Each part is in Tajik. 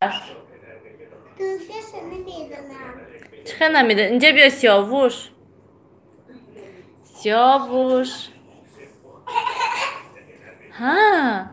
Türkçesini میدونم. چخه نمیده اینجا بیا سیاوش سیاوش ها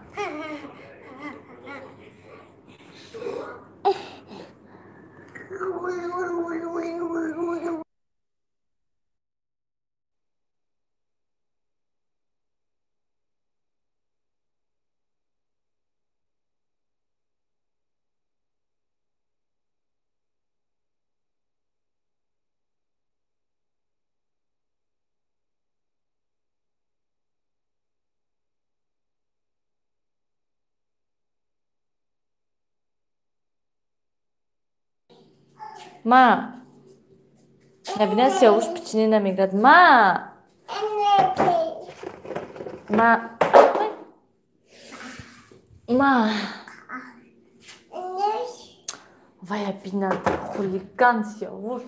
ما نبینه سیاوش پیچینی نمیگرد ما وای بینا خولیگان سیاوش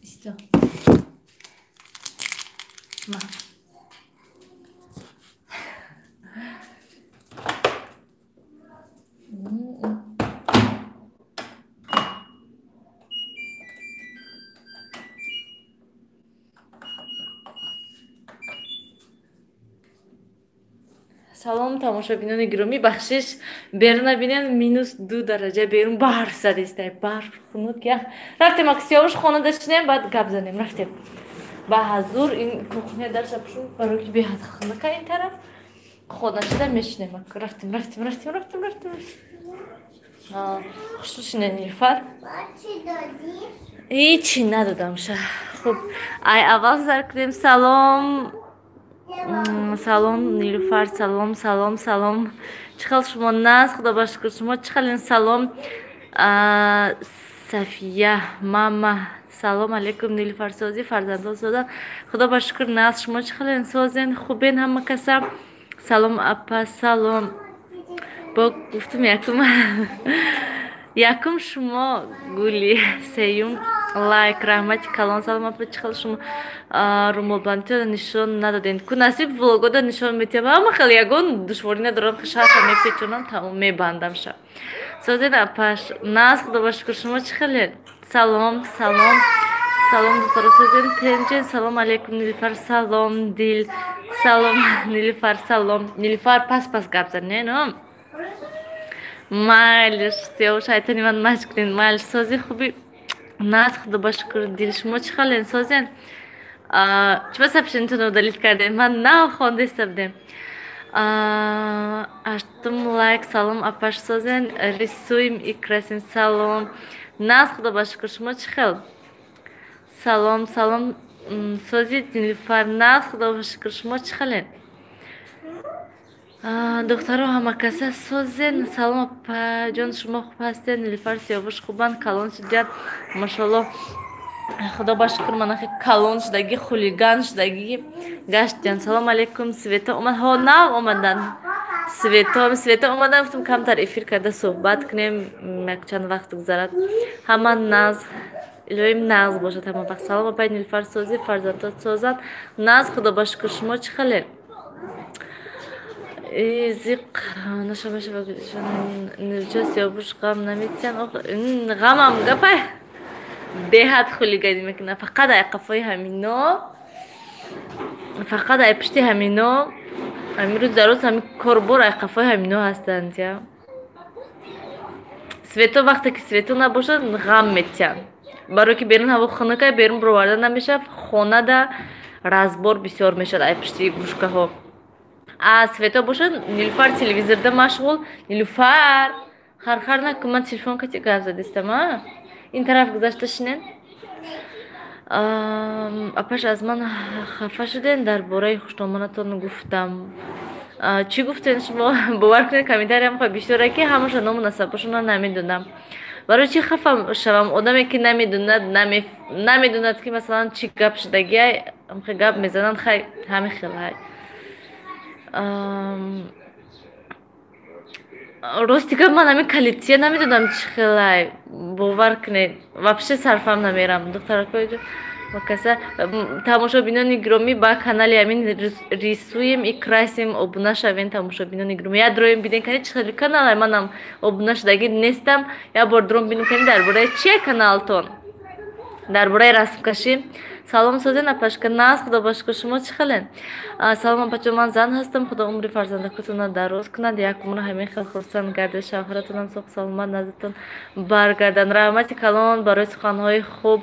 İşte. Ma. سلام تماشابینان گرامی بخشش برنا بینن -2 درجه بیرون برف زده است برف خنک یخ رفتیم اکسیاوش خانه داشتیم بعد گپ زدیم رفتیم با حضور این کوخنه در شبشون برای که بیاد خنک این طرف خانه شده میشنیم رفتیم خصوصی نیلوفر هیچی ندادم شه خب ای اول سر کردیم سلام نیلوفر سلام چخل شما ناز خدا باشکر شما چخلین سلام صفیه ماما سلام علیکم نیلوفر سازی فرزندان سازن خدا باشکر ناز شما چخلین سازین خوبین همه کسا سلام اپا سلام با گفتم یکم شما گولی سیوم لایک رحمتی کلان سلام اپا چخل شما رومالبانتی نشان ندادین که نصیب ولوگا دا نشان میتیم اما خیلی یگون دشواری ندارم که شاید همه پیچونم تمام میبندم شد سازین اپاش ناز خدا باشکر شما چخلین سلام دوستان سازین تنجین سلام علیکم نیلوفر سلام دیل سلام نیلوفر سلام نیلوفر پس گپ زنین مالش سیاوش شایطانی من مشکلین مالش سازی خوبی ناز خدا باشکر دیل شما چخلین سازین چه سبشین تو دلیل کردیم من نه خونده استبدیم açtım like سلام اپاش سازین رسویم اکراسیم سلام ناز خدا باشکر شما چخل سلام سازی نیلوفر ناز خدا باشکر شما چخلین دخترها همه کسا سازین سلام اپا جان شما خوب هستین نیلوفر سیاوش خوبان کلان شدید ماشاءالله خدا باشکر من اخی کلان شدگی خولیگان شدگی گشتین سلام علیکم سویتا اومد ها نه اومدن سویتا اومدن گفتم کمتر افیر کرده صحبت کنیم یک چند وقت گذرد همه ناز الهیم ناز باشد همه وقت سلام اپای نیلوفر سازی فرزندات سازن ناز خدا باشکر شما چخله زیق نشمشه بگیرشون نرجا سیاوش غم نمیتین غمم گپای بهت خولیگانی میکنه فقط ای قفای همینو فقط ای پشتی همینو امروز دروز همین کاربور ای قفای همینو هستند یا سویتو وقتی که سویتو نباشد غم میتین برای که بیرون هوا خنکه بیرون برآورده نمیشه خانه دا رازبار بسیار میشد ای پشتی گوشکه ها سویتا باشد نیلوفر تلویزیون دا مشغول نیلوفر خرخر نکن من تلفن که گپ زدیستم این طرف گذاشته شنین اپاش از من خفه شدین درباره خوشنامانتون گفتم چی گفتین شما باور کنید کامنتاری هم خواهی بیشتره که همش نام نسبشون نمیدونم برای چی خفه شوم آدمی که نمیدوند که مثلا چی گپ شدگی هم گپ میزنن خیلی همین خیلی ростика ман ҳамин калития намедонам чӣ хелай бовар кунед вообще сарфам намерам духтаракоҷо вакаса тамошобинони гиромӣ ба канали ҳамин рисуем и красим обуна шавен тамошобинони гиромӣ ядроем биден канед чӣ хели каналай манам обуна шудагӣ нестам як бор дром бинем канед дар бораи чие каналтон дар бораи расмкашӣ салом созен апашка нас худо ба шукр шумо чӣ хелен салом апачо ман зан ҳастам худо умри фарзандакотонро дароз кунад як умр ҳамин хел хурсанд гардед шавҳаратонам соҳ саломат наздатон баргарданд раҳмати калон барои суханҳои хуб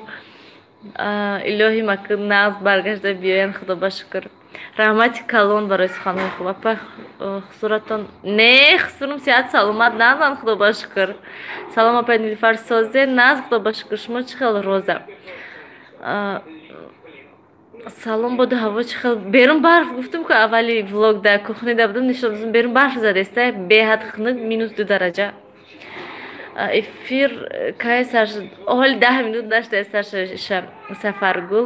илоҳи макун нағз баргашта биёянд худо ба шукр раҳмати калон барои суханҳои хуб апа хусуратон не хусурум сиҳат саломат назан худо ба шукр салом апа нилуфар созе наз худо ба шукр шумо чӣ хел роза салом боду ҳаво чӣ хел берун барф гуфтум ку аввали влог дар кухнида будам нишон додам берун барф задеста беҳад хунук -2 дараҷа эфир кай сар шуд ҳоли 10 минут наштаи сафаргул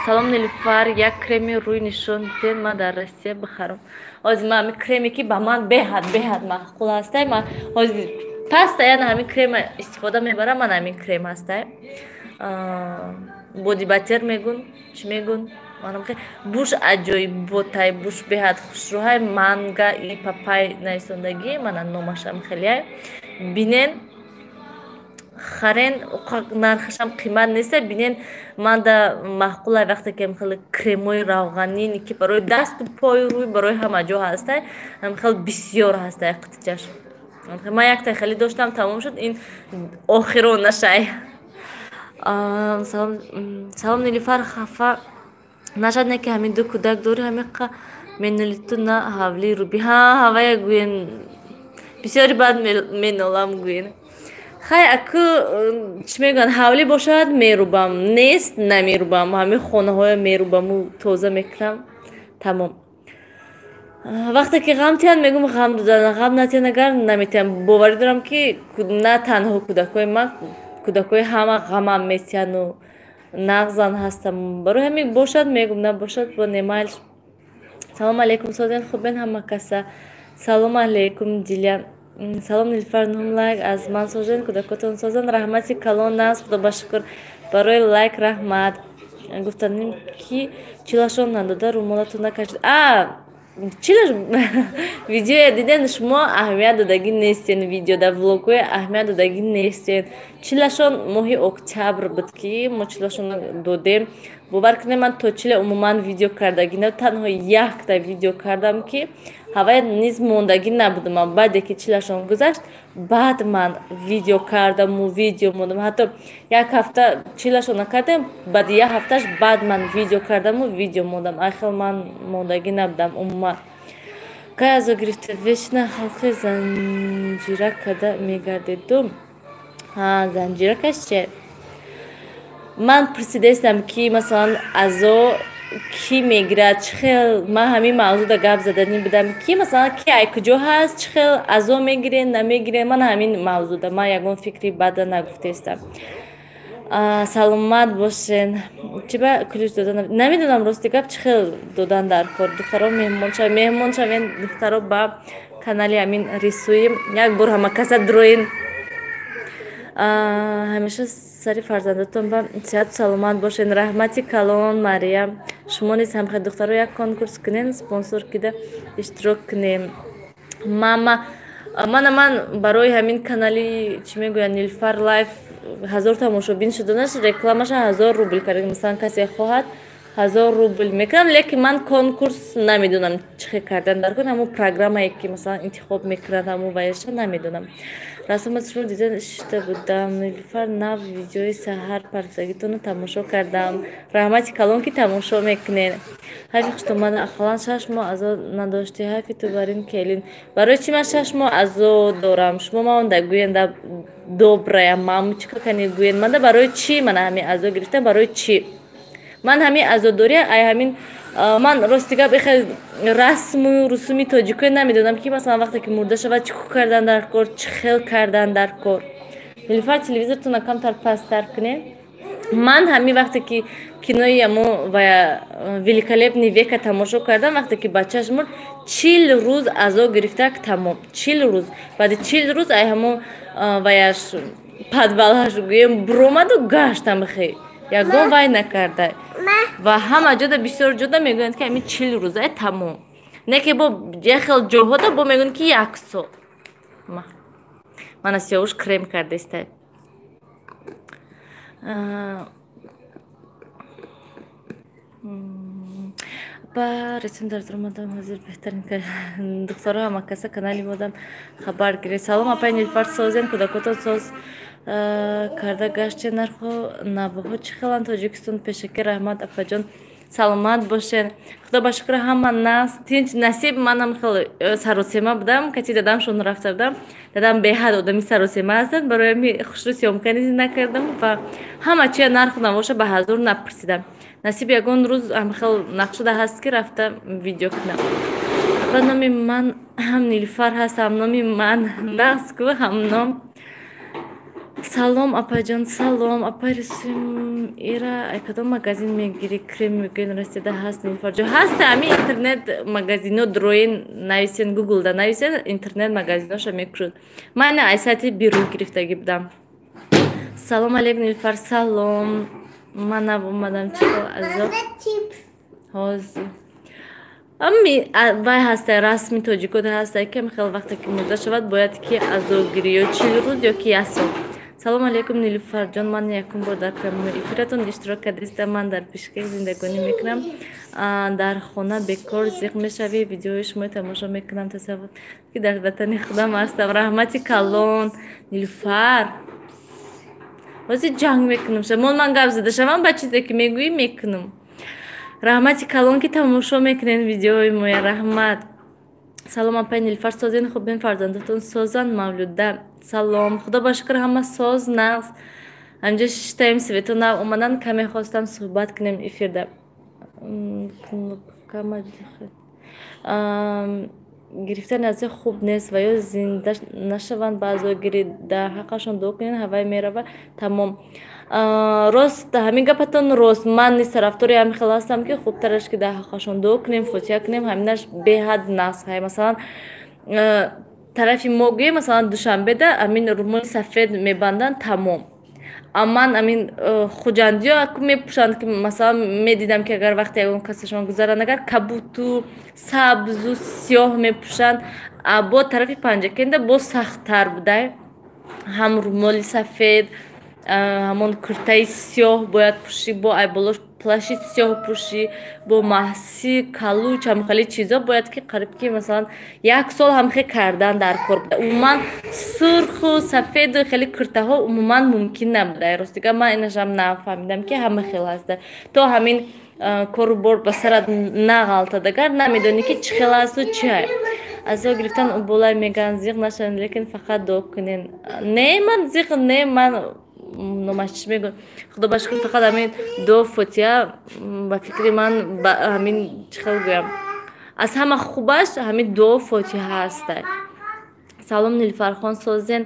салом нилуфар як креми рӯй нишон диден ман дар Россия бихарам ҳозир ман ҳамин креме ки ба ман беҳад маъқул ҳастай ман ҳозир паста яна ҳамин крема истифода мебарам ман ҳамин крем ҳастай боди батер мегун чӣ мегун буш аҷоиб ботай буш беҳад хушрӯҳай манга и папай наисондагӣ мана номашам хелияй бинен харен нархашам қимат неста бинен манда маъқулай вақте ки хеле кремои равғанин ки барои дасту пою рӯй барои ҳама ҷо ҳастай хеле бисёр ҳастай қитичаш ман яктай хеле доштам тамом шуд ин охиронашай салом нилуфар хафа нашад не ки ҳамин ду кӯдак дори ҳамиқа менолиту на ҳавли руби ҳавая гӯен бисёри бад менолам гӯен хай аку чӣ мегӯянд ҳавлӣ бошад мерубам нест намерубам ҳамин хонаҳоя мерубаму тоза мекунам тамом вақте ки ғам тиянд мегӯм ғам додан ғам натиянд агар наметиям боварӣ дорам ки на танҳо кӯдакҳои ман кӯдакҳои ҳама ғамам метияну нағзан ҳастам барои ҳамин бошад мегӯм набошад бо немайл салом алейкум созен хубен ҳама каса салом алейкум диля салом нилуфар нум лайк аз ман созен кӯдакотон созен раҳмати калон нағз худо ба шукр барои лайк раҳмат гуфтанем ки чилашон надода румолатон накашид чилаш видеоя диден шумо аҳамият додагӣ нестен видеода влогҳоя аҳамият додагӣ нестен чилашон моҳи октябр буд ки мо чилашонро додем бовар кунем ман то чила умуман видео кардагӣ на танҳо якта видео кардам ки ҳавая низ мондагӣ набудам баъде ки чилашон гузашт баъд ман видео кардаму видео мондам ҳатто як ҳафта чилашон накардем баъди як ҳафташ баъд ман видео кардаму видео мондам айхел ман мондагӣ набудам умуман кай азо гирифта вечно халқи занҷира када мегардеду занҷиракаш че ман пурсидастам ки масалан азо ки мегирад чӣ хел ман ҳамин мавзуда гап заданӣ будам ки масалан ки ай куҷо ҳаст чӣ хел азо мегирен намегирен ман ҳамин мавзуда ман ягон фикри бада нагуфтаистам саломат бошен чӣ ба кулиш додан намедонам рости гап чӣ хел додан дар кор духтаро меҳмон шавен духтаро ба канали ҳамин рисуем як бор ҳама каса дроин ҳамеша сари фарзандатон ба сиҳату саломат бошен раҳмати калон мариям шумо низ ҳамхел духтаро як конкурс кунен спонсор кида иштирок кунем ман барои ҳамин канали чӣ мегӯянд нилуфар лайф 1000 тамошобин шуданаш рекламаша 1000 рубл кардем масалан касе хоҳад 1000 рубл мекунам лекин ман конкурс намедонам чӣ хел кардан дар кун ҳамун программае ки масалан интихоб мекунад ҳамун вайша намедонам расомат шумо дидан ишида будам нилуфар нав видеои саҳар парвсагитонро тамошо кардам раҳмати калон ки тамошо мекунед ҳайфи хуштомада ахалан 6 моҳ азо надошти ҳайфи ту бар ин келин барои чӣ ман 6 моҳ азо дорам шумо манда гӯенда добрая мамочка кани гӯен манда барои чӣ ман ҳамин азо гирифтам барои чӣ ман ҳамин азодория ай ҳамин ман рости гап хел расму русуми тоҷикои намедонам ки масалан вақте ки мурда шавад чӣ кардан дар кор чӣ хел кардан дар кор нилуфар телевизортона камтар пасттар кунем من همین وقتی که кинои аму ва великолепный века тамошо кардам, вақте ки бачаш мурд 40 рӯз азо гирифтак тамом. 40 рӯз. Баъди 40 рӯз ай ҳамон ваяш падвалаш гӯем буромаду гаштам хе. Ягон вай накарда. Ва ҳама ҷода бисёр ҷода мегӯянд ки ҳамин 40 рӯз ай тамом. Не ки бо яхел ҷоҳода бо мегӯянд ки 1 сол. Мана сиёвуш крем кардестай. ба ресми дар омадам ҳозир беҳтарин духтора ҳамакаса канали модам хабар гиред. Салом апай Нилуфар Созен, кӯдакотон соз карда гаштен нарху навоҳо чӣ хеланд Тоҷикистон пешакӣ раҳмат апаҷон саломат бошен. Худо ба шукр ҳама нас тинч насиб. Манам хеле саросема будам, кати дадамшон рафта будам. Дадам беҳад одами саросема ҳастанд. Барои ҳамин хушрӯ сёмкани накардам ва ҳама чия нарху навоша ба ҳазур напурсидам. Насиб ягон рӯз хел нақшуда ҳаст ки рафта видео кунам. Ба номи ман ҳам Нилуфар ҳаст, ҳам номи ман нақс ку ҳам ном. Салом апаҷон, салом апай рисм ира ай кадом магазин мегири крем мегӯен расида ҳаст Нилуфарҷо? Ҳаст ҳамин интернет магазино дроин нависен, гуглда нависен, интернет магазиноша мекушад. Ман ай сайти бирӯ гирифтагӣ будам. Салом алейкум Нилуфар, салом. Манам омадам чиқо азоб ҳозир. Вай ҳастай расми тоҷикота ҳастай ки хел вақте ки мурда шавад бояд ки азогирӣ ё 40 рӯз ё ки 1 сол. Салом алейкум Нилуфарҷон, ман якум бор дар камераи эфиратон иштирок кардаиста. Ман дар Бишкек зиндагонӣ мекунам. Дар хона бекор зиқ мешавӣ, видеои шуморо тамошо мекунам. Тасаввур ки дар ватани худам ҳастам. Раҳмати калон Нилуфар. Ҳозир ҷанг мекунам. Шамон ман гап зада шавам ба чизе ки мегӯӣ мекунам. Раҳмати калон ки тамошо мекунен видеои моя. Раҳмат. Салом апай Нилуфар Созен, хубин фарзандатон созанд мавлуда. Салом. Худо ба шукр ҳама соз нағз. Ҳамҷо шиштаем Светона омадан каме хостам суҳбат кунем эфирда. Гирифтани аз хуб нест ва ё зинда нашаванд ба азогирӣ дар ҳаққашон дуо кунед ҳавай мерава тамом. Рост ҳамин гапатон рост. Ман низ тарафдори ҳамин хел ҳастам ки хубтараш ки дар ҳаққашон дуо кунем, фотиҳа кунем, ҳаминаш беҳад нақс ҳай. Масалан тарафи мо гӯем масалан душанбеда амин румони сафед мебанданд тамом. Аман амин хуҷандиё аку мепӯшанд ки масалан медидам ки агар вақте ягон касашон гузаранд агар кабуту сабзу сиёҳ мепӯшанд, бо тарафи панҷакенда бо сахттар будай. Ҳам румоли сафед, ҳамон куртаи сиёҳ бояд пӯшӣ, бо айболош плаши сиёҳ пӯшӣ, бо маҳси калуч ҳамхели чизо бояд ки қариб ки масалан 1 сол ҳамхе кардан дар кор буда. Умуман сурху сафеду хеле куртаҳо умуман мумкин набуда. Ростига ман инашам нафаҳмидам ки ҳама хел аста. То ҳамин кору бор ба сарат нағалтад агар намедонӣ ки чӣ хел асту чӣ. Азо гирифтан уболай меган зиқ нашаванд, лекин фақат дуо кунен. Не ман зиқ не ман номаш чӣ мегӯям. Худо ба шукр фақат ҳамин дуо фотиҳа ба фикри ман ҳамин чӣ хел гӯям. Аз ҳама хубаш ҳамин дуо фотиҳа ҳастай. Салом Нилуфархон Созен.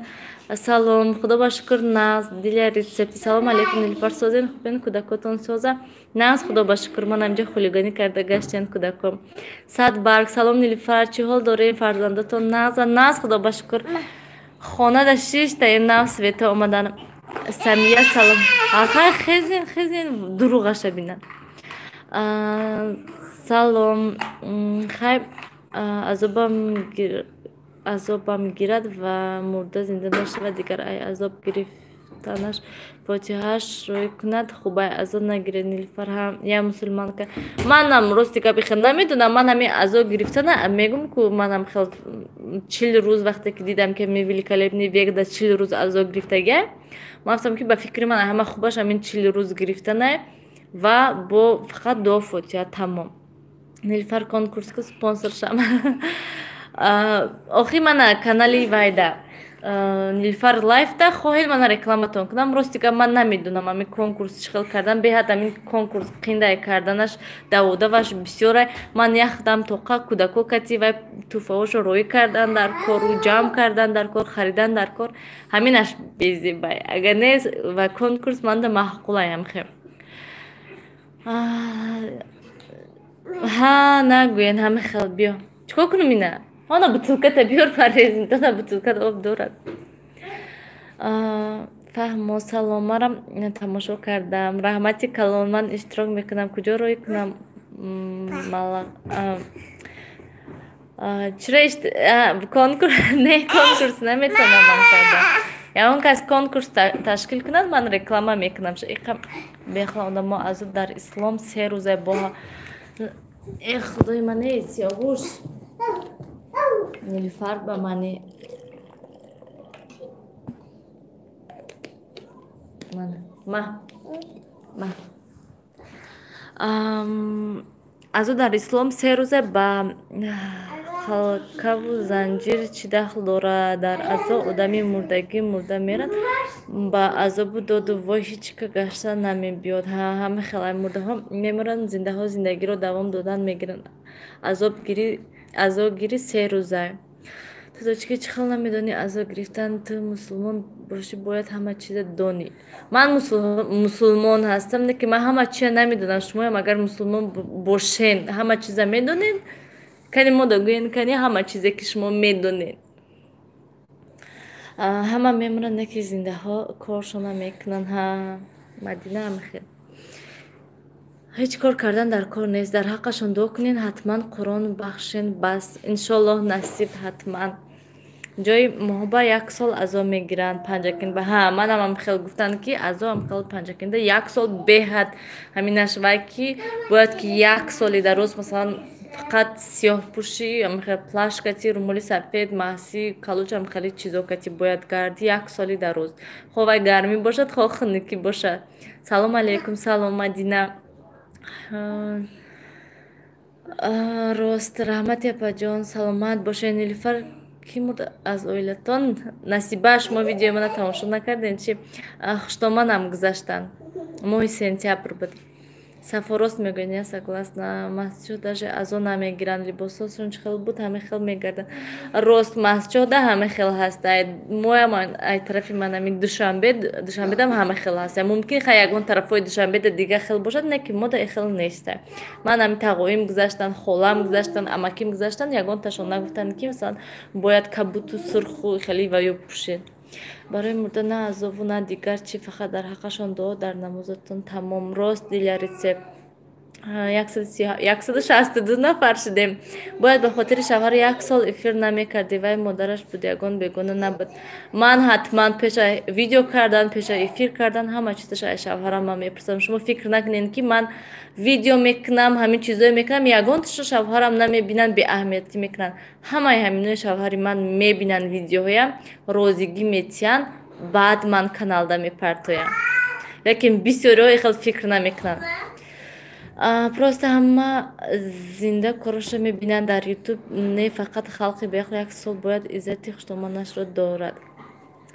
Салом. Худо ба шукр нағз дилия рецепти. Салом алейкум Нилуфар Созен. Хубин кӯдакотон соза нағз. Худо ба шукр ман ҳамҷо хулиганӣ карда гаштен кӯдаком. Садбарг. Салом Нилуфар, чӣ ҳол дорем? Фарзандатон нағза? Нағз худо ба шукр. Хонада 6 та нав Света омадан. Самия салом. Ахай хезин дуруғаша бинан. Салом. Хай азобам гирад ва мурда зинда нашавад. Дигар ай азоб гирифтанаш фотиҳаш рӯй кунад. Хубай азоб нагиред Нилуфар ҳам я мусулманка. Манам рости гапи хел намедонам. Ман ҳамин азоб гирифтана мегум ку манам хел 40 рӯз вақте ки дидам ки великолепный век да 40 рӯз азоб гирифтагия. Ман гуфтам ки ба фикри ман ҳама хубаш ҳамин 40 рӯз гирифтанай ва бо фақат дуо фотиҳа тамом. Нилуфар конкурску спонсоршам. Охи мана канали вайда Нилфар лайфда хоҳед мана рекламатон кунам. Ростига ман намедунам ҳамин конкурс чӣ хел кардан. Беҳад ҳамин конкурс қиндай карданаш даводаваш бисёрай. Ман яхдам тоқа кӯдако кати вай туфаошо роӣ кардан дар кору ҷамъ кардан дар кор харидан дар кор ҳаминаш безебай. Агар не ва конкурс манда маъқулаям хе. Ҳа нагӯен ҳама хел биё. Чикор кунум ина? Ана бутылката биёр парҳез, дана бутылката об дорад. Фаҳмо саломарам тамошо кардам. Раҳмати калон ман иштирок мекунам. Куҷо роӣ кунам? Чиро конкурс не конкурс наметавонам ман кардам. Ягон кас конкурс ташкил кунад ман реклама мекунам. Иқа бехла одамо азу дар ислом 3 рӯза бо худои ман не сиёҳуш Нилуфар ба мани азу дар ислом 3 рӯза ба халкаву занҷир чӣ дахл дорад? Дар азо одами мурдагӣ мурда мерад, ба азобу доду вой ҳеч ка гашта намебиёд. Ҳама хелай мурдаҳо меморанд, зиндаҳо зиндагиро давом додан мегиранд. Азогирӣ 3 рӯза. Ту дочка чӣ хел намедонӣ азо гирифтан? Ту мусулмон бошӣ бояд ҳама чиза донӣ. Ман мусулмон ҳастам, неки ман ҳама чиза намедонам. Шумоям агар мусулмон бошен ҳама чиза медонед, кани мода гӯен кани ҳама чизе ки шумо медонед. Ҳама меморанд, неки зиндаҳо коршона мекунанд. Мадина амхел. ҳеҷ кор кардан дар кор нест. Дар ҳаққашон дуо кунед, ҳатман Қуръон бахшен. Бас иншоаллоҳ насиб ҳатман. ҷои моҳба 1 сол азо мегиранд панҷакин. Манам амхел гуфтанд ки азо амхел панҷакинда 1 сол беҳад ҳаминаш вай ки бояд ки 1 соли дароз масалан фақат сиёҳпӯшӣ амхел плаш кати румоли сафед маҳси калуч амхели чизо кати бояд гарди 1 соли дароз. Хоҳ вай гармӣ бошад, хоҳ хунукӣ бошад. Салом алейкум. Салом Мадина. Рост раҳмати апаҷон саломат бошед. Нилуфар ки мурда аз оилатон насиба шумо видеои мана тамошо накардем чи? Хуштомадам гузаштанд. Моҳи сентябр буд. Сафо рост мегӯяд, я согласна. Масҷидҳо даже азо намегиранд. Либосҳошон чӣ хел буд? Ҳама хел мегарданд. Рост масҷидҳо да ҳама хел ҳаст. Моям ай тарафи ман ами душанбедам ҳама хел ҳаст. Мумкин ха ягон тарафҳои душанбеда дига хел бошад, неки мода хел нест. Ман ами тағоим гузаштанд, холам гузаштанд, амаким гузаштанд, ягонташон нагуфтанд ки масалан бояд кабуту сурху хели ваё пӯшед. Барои мурда на азову на дигар чи, фақат дар ҳаққашон дуо дар намозатон тамом. Рост диля рецепт 162 нафар шудем. Бояд ба хотири шавҳар 1 сол эфир намекарди. Вай модараш буд, ягон бегона набуд. Ман ҳатман пеша видео кардан, пеша эфир кардан ҳама чизаш ай шавҳарам ман мепурсам. Шумо фикр накунед ки ман видео мекунам, ҳамин чизое мекунам, ягонташа шавҳарам намебинанд, беаҳамиятӣ мекунанд. Ҳамаи ҳаминои шавҳари ман мебинанд видеоҳоям, розигӣ метиҳанд, баъд ман каналда мепартоям. Лекин бисёриҳо хел фикр намекунанд. Просто ҳама зинда корашо мебинанд дар ютуб. Не фақат халқи бехла 1 сол бояд иззати хуштомадашро дорад.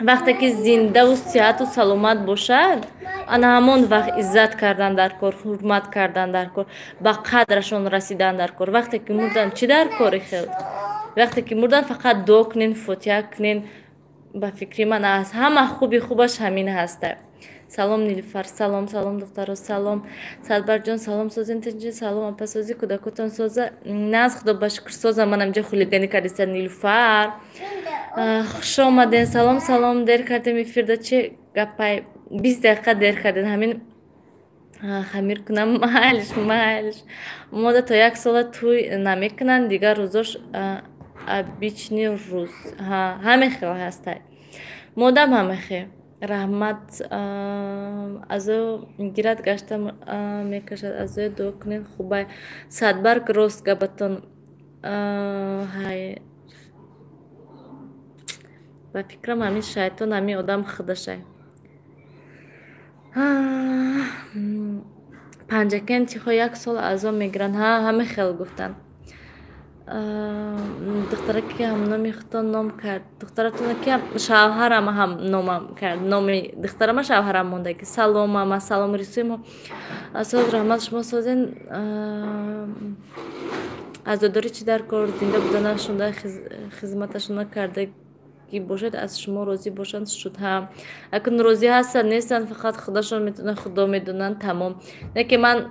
Вақте ки зиндаву сиҳату саломат бошад, ана ҳамон вақт иззат кардан дар кор, ҳурмат кардан дар кор, ба қадрашон расидан дар кор. Вақте ки мурдан чӣ дар кори хел? Вақте ки мурдан фақат дуо кунен, фотиҳа кунен. Ба фикри ман аз ҳама хуби хубаш ҳамин ҳаста. Салом Нилуфар. Салом духтаро. Салом Садбарҷон. Салом созинтинҷи. Салом апасози кӯдакотон соза. Наз худо ба шукр соза манам ҷа хулиганӣ кардиста Нилуфар. Хуш омаден. Салом дер кардем эфирда чи гапай 20 дақиқа дер кардем. Ҳамин хамир кунам майлиш. Мода то 1 сола туй намекунанд, дигар рӯзош обичный рӯз. Ҳаме хел ҳастай. Модам ҳаме хел. Раҳмат азо гирад гашта мекашад. Азои дуо кунед хубай. Садбарг рост гапатон. Ба фикрам ҳамин шайтон ҳамин одам худашай. Панҷакен чихо 1 сол азо мегиранд. Ҳаме хел гуфтанд. دختره که هم نامی خدا نام کرد دخترتون که شوهرم هم نامم کرد نامی دخترم شوهرم مونده که سلام ماما سلام رسیم اساس رحمت شما سازین عزاداری چی در کار زنده بودنشون در خدمتشون کرده کی باشد از شما راضی باشند شد هم اکنون راضی هستن نیستن فقط خداشون میتونه خدا میدونن تمام نه که من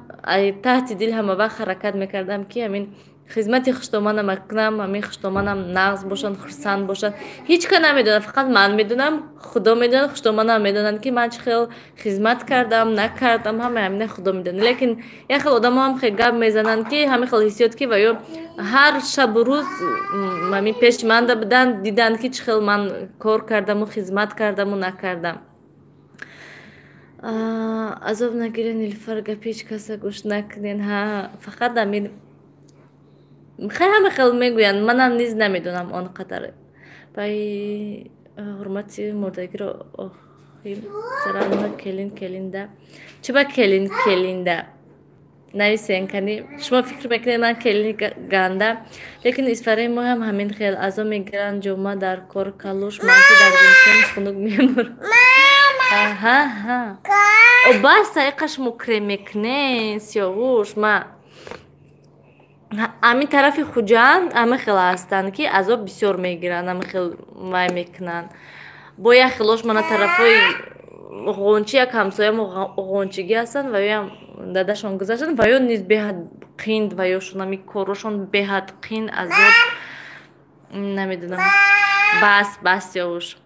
تحت دل همه وقت حرکت میکردم که همین خدمت خشتمانم اکنم همین خشتمانم نغز باشن خرسند باشن هیچ که نمیدونم فقط من میدونم خدا میدونه خشتمانم میدونن که من چه خیلی خدمت کردم نکردم همین خدا میدونه لیکن یه خیلی آدم هم خیلی گپ میزنن که همین خیلی حسیات که و هر شب و روز همین پیش من بدن دیدن که چه خیلی من کار کردم و خدمت کردم و نکردم عذاب نگیرین نیلوفر گپ هیچ کس گوش نکنین ها فقط همین خیلی همه خیلی میگوین منم نیز نمیدونم آنقدر بای حرمتی مردگی رو سرانه کلینده چه با کلینده نویسین کنی شما فکر میکنید من کلین گنده لیکن اسفره ما هم همین خیلی ازا میگیرن جمعه در کار کالوش منسی در زمستان خنک میمور ها و بس سایقش مکره میکنه سیاوش ما همین طرف خوجند همه خیلی هستند که عذاب بسیار میگیرن همه خیلی وای میکنن با یه خیلیش من طرفای غنچی یک همسایم غنچگی هستند و یا دادشون گذاشتن و یا نیز بهت قیند و یا شون همی کاروشون بهت قیند عذاب نمیدونم بس یاوش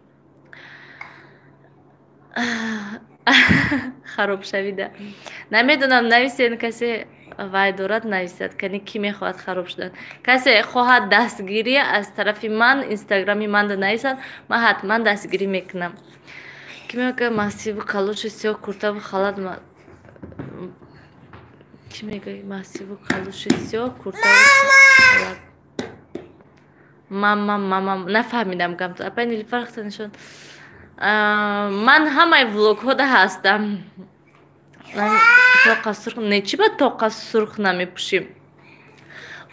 خراب شویده نمیدونم نویسین کسی وای دارد نویسد کنی کی میخواهد خراب شدن کسی خواهد دستگیری از طرف من اینستاگرامی من ده نویسد من حتما دستگیری میکنم کی میگه مسیب کالوش سیاه کرده و خالد من کی میگه مسیب کالوش سیاه کرده و خالد ماما نفهمیدم گم تو اپا نیلوفر نشون من همه ولوگ ها ده هستم توقع سرخ نه چی باید توقع سرخ نمیپوشیم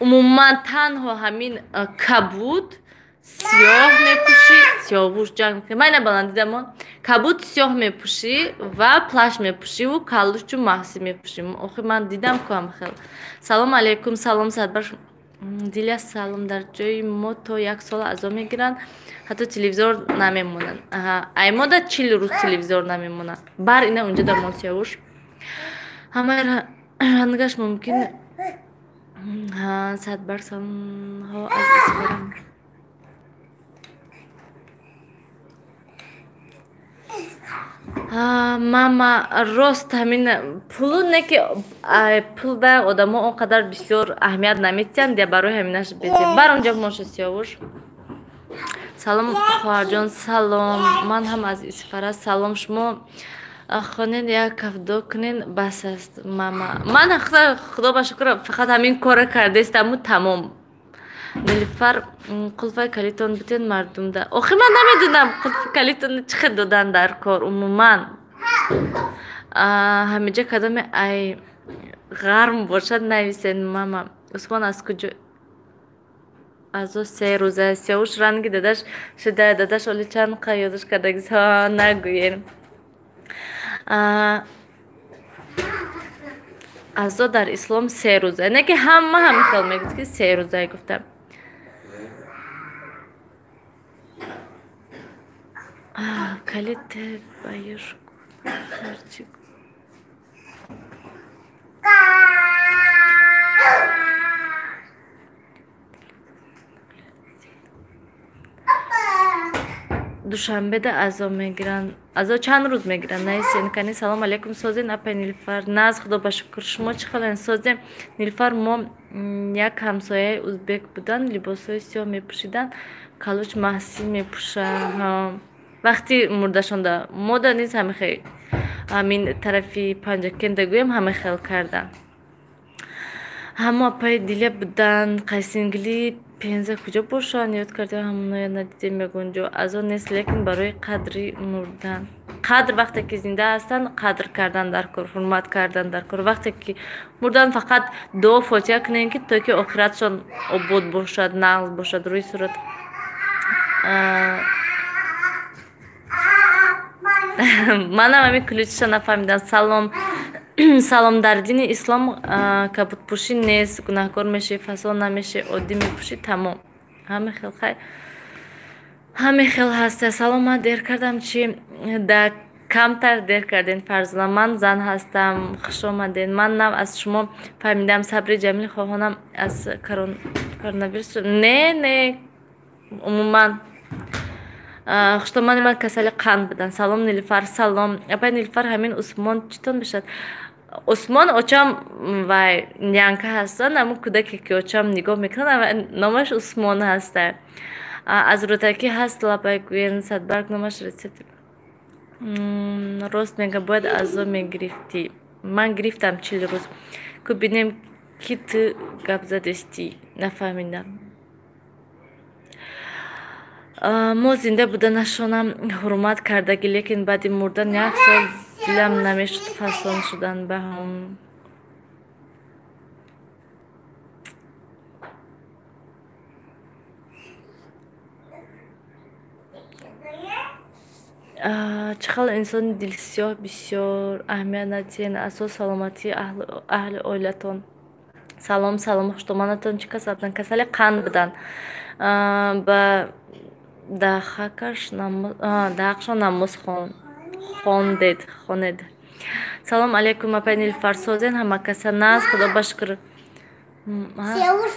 عموما تنها همین کبود سیاه میپوشی سیاوش جنگ میکنی من نبلندیدم کبود سیاه میپوشی و پلاش میپوشی و کالوش چون محسی میپوشیم آخه من دیدم که هم خیلی سلام علیکم سلام صدبر دیلیا سلام در جای ما تا یک سال ازا میگیرن حتی تلویزیون نمیمونن ای ما در 40 روز تلویزیون نمیمونن بر اینه اونجا در ما سیاوش همه رندگاش ممکن صدبر سلام ها از اسفرم ماما راست همین پولو نه که پول به آدم ها اونقدر بسیار اهمیت نمیتین دیگه برای همینش بزید بر اونجا ماشه سیاوش سلام خواهر جان سلام من هم از اسفره سلام شما خانین یک کفدو کنین بس است ماما من خدا با شکر فقط همین کار کرده استم تمام نیلوفر قلفه کلیتون بتین مردم ده آخه من نمیدونم قلفه کلیتون چه دادن در کار عموما همه جا کدام ای غرم باشد نویسین ماما عثمان از کجا از 3 روزه سیاوش رنگی دادش شده دادش اولی چند قیادش کدگیز ها نگوین ازا در اسلام 3 روزه نه که همه خیلی میگوید که 3 روزه گفتم کلیت بایر خرچی دوشنبه ده ازا میگیرن ازا چند روز میگیرن نیستین کنی سلام علیکم سازین اپا نیلوفر ناز خدا با شکر شما چه خیلی سازین نیلوفر ما یک همسایه ازبک بودن لباسای سیاه میپوشیدن کالوچ محسی میپوشن وقتی مردشان ده مودا نیست همه خیلی همین طرفی پنجکن دگویم همه خیلی کردن همه اپای دیله بودن قیسینگلی 15 کجا باشن یاد کرده همونو ندیده میگن جو از آن نیست لیکن برای قدری مردن قدر وقتی که زنده هستن قدر کردن در کار، حرمت کردن در کار. وقتی که مردن فقط دعا فاتحه کنین که تا که آخرتشان آباد باشد، نغز باشد. روی صورت منم همین کلیچش نفهمیدم. سلام در دین اسلام کبوت پوشی نیست، گناهکار میشه، فساد نمیشه، عادی میپوشی، تمام. همه خیلی خیر، همه خیلی هسته. سلام، من دیر کردم چی؟ در کمتر دیر کردین فرزانم. من زن هستم، خوش آمدین. من نم از شما فهمیدم صبری جمیل خواهانم از کرونا. نه عموما خوش آمدین. من کسل قند بدن. سلام نیلوفر. سلام اپای نیلوفر. همین عثمان چطور بشد؟ عثمان اوچم و نیانکه هستن، اما کودکی که اوچم نگاه میکنن و نامش عثمان هسته. از روتکی هست لپای گوین صدبرگ نامش رسیدی. راست میگه باید ازو میگرفتی. من گرفتم 40 روز که بینیم که تو گپ زدستی. نفهمیدم. ما زنده بودنشانم حرمت کردگی، لیکن بعد مردن یک سال دلم نمیشد فسان شدن به هم. چقدر انسان دلسیاه بسیار اهمیت ندین. اساس سلامتی اهل اویلتون. سلام خوشتومانتون. چی کس بدن؟ کسل قند بدن. با داخشان نماز خوندید. سلام علیکم اپای نیلوفر. سازین همه کسا ناز خدا بشکر.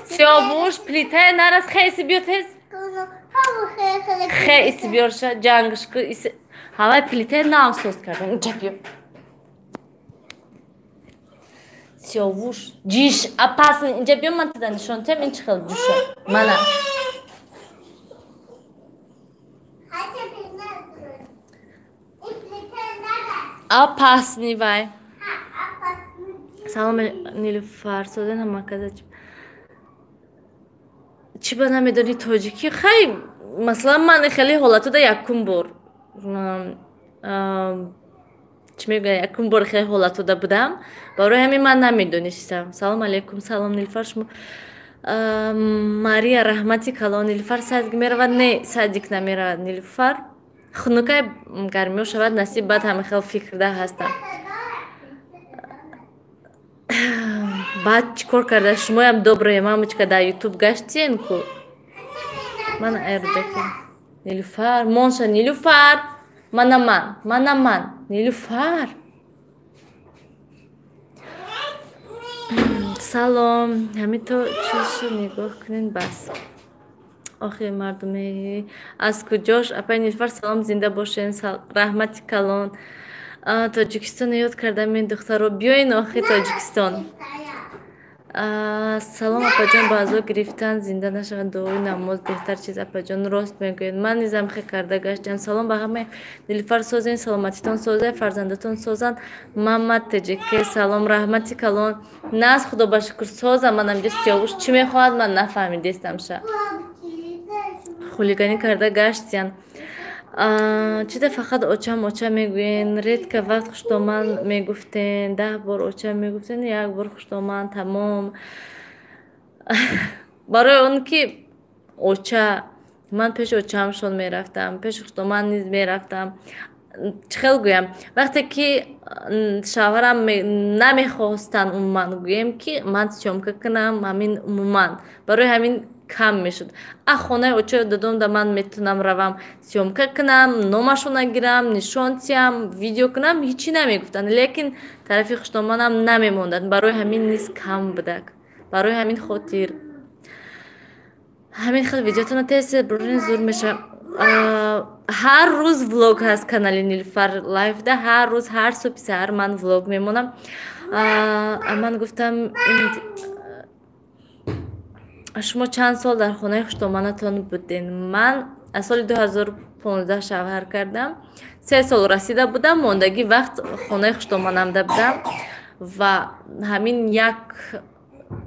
سیاوش پلیته نرس خیلی بیو تیز. خیلی بیارشه جنگش که هوای پلیته نام سوز کردن. اینجا بیو سیاوش جیش اپاسن. اینجا بیو من تدا نشون تیم این چخل بوشه منم اپاسنی وای. سلام نیلوفر. سازن همه کده چی با نمیدونی تاجیکی؟ خیلی مثلا من خیلی حالتو دا یکم بار چی میگه یکم بار خیلی حالتو دا بودم، برای همین من نمیدونستم. سلام علیکم. سلام نیلوفر. شما ماریا رحمتی کلان. نیلوفر صدق میرود؟ نه صدق نمیرود نیلوفر. خنوکای گرمیو شود نصیب. بعد همه خیلی فکر ده هستم. بعد چیکار کرده؟ شما هم دوباره مامچ که در یوتیوب گشتین کو من ایر بکن. نیلوفر مونشا نیلوفر. من نیلوفر. سلام. همین تو چیشو نگاه کنین بس. آخه مردمی از کجاش؟ اپای نیلوفر. سلام زنده باشین. رحمتی کلان. تاجیکستان یاد کردم این دختر رو بیاین آخه تاجیکستان. سلام اپا جان. با ازو گرفتن زنده نشوند. دعای نماز بهتر چیز. اپا جان راست میگوید. من نیزم خیلی کرده گشتم. سلام به همه. نیلوفر سازین سلامتیتان سازه، فرزندتان سازن. محمد تجیکی. سلام رحمتی کلان. ناز خدا بشکر سازم. منم جست یاوش چی میخواد من نفهمیدستم شه. خولیگانی کرده گشتین. چیده فقط اوچا میگوین. رید که وقت خوشتومن میگفتین 10 بار اوچا میگفتین، 1 بار خوشتومن تمام. برای اون که اوچا من پیش اوچامشون میرفتم، پیش خوشتومن نیز میرفتم. چخیل گویم وقتی که شوهرم نمیخواستن من گویم که من سیومکه کنم همین عموما برای همین کم میشد. خونه اوچه دادم دا من میتونم روم سیومکه کنم، نامشو نگیرم، نشان تیم، ویدیو کنم، هیچی نمیگفتن. لیکن طرفی خوشتومانم نمیموندن. برای همین نیست کم بودک. برای همین خاطر همین خیلی ویدیوتون تیز برای زور میشه. هر روز ولوگ هست کانال نیلوفر لایف ده. هر روز هر صبح سحر من ولوگ میمونم. من گفتم شما چند سال در خونه خوشتومانتون بودین؟ من از سال 2015 شوهر کردم. 3 سال رسیده بودم. موندگی وقت خونه خوشتومانم ده بودم و همین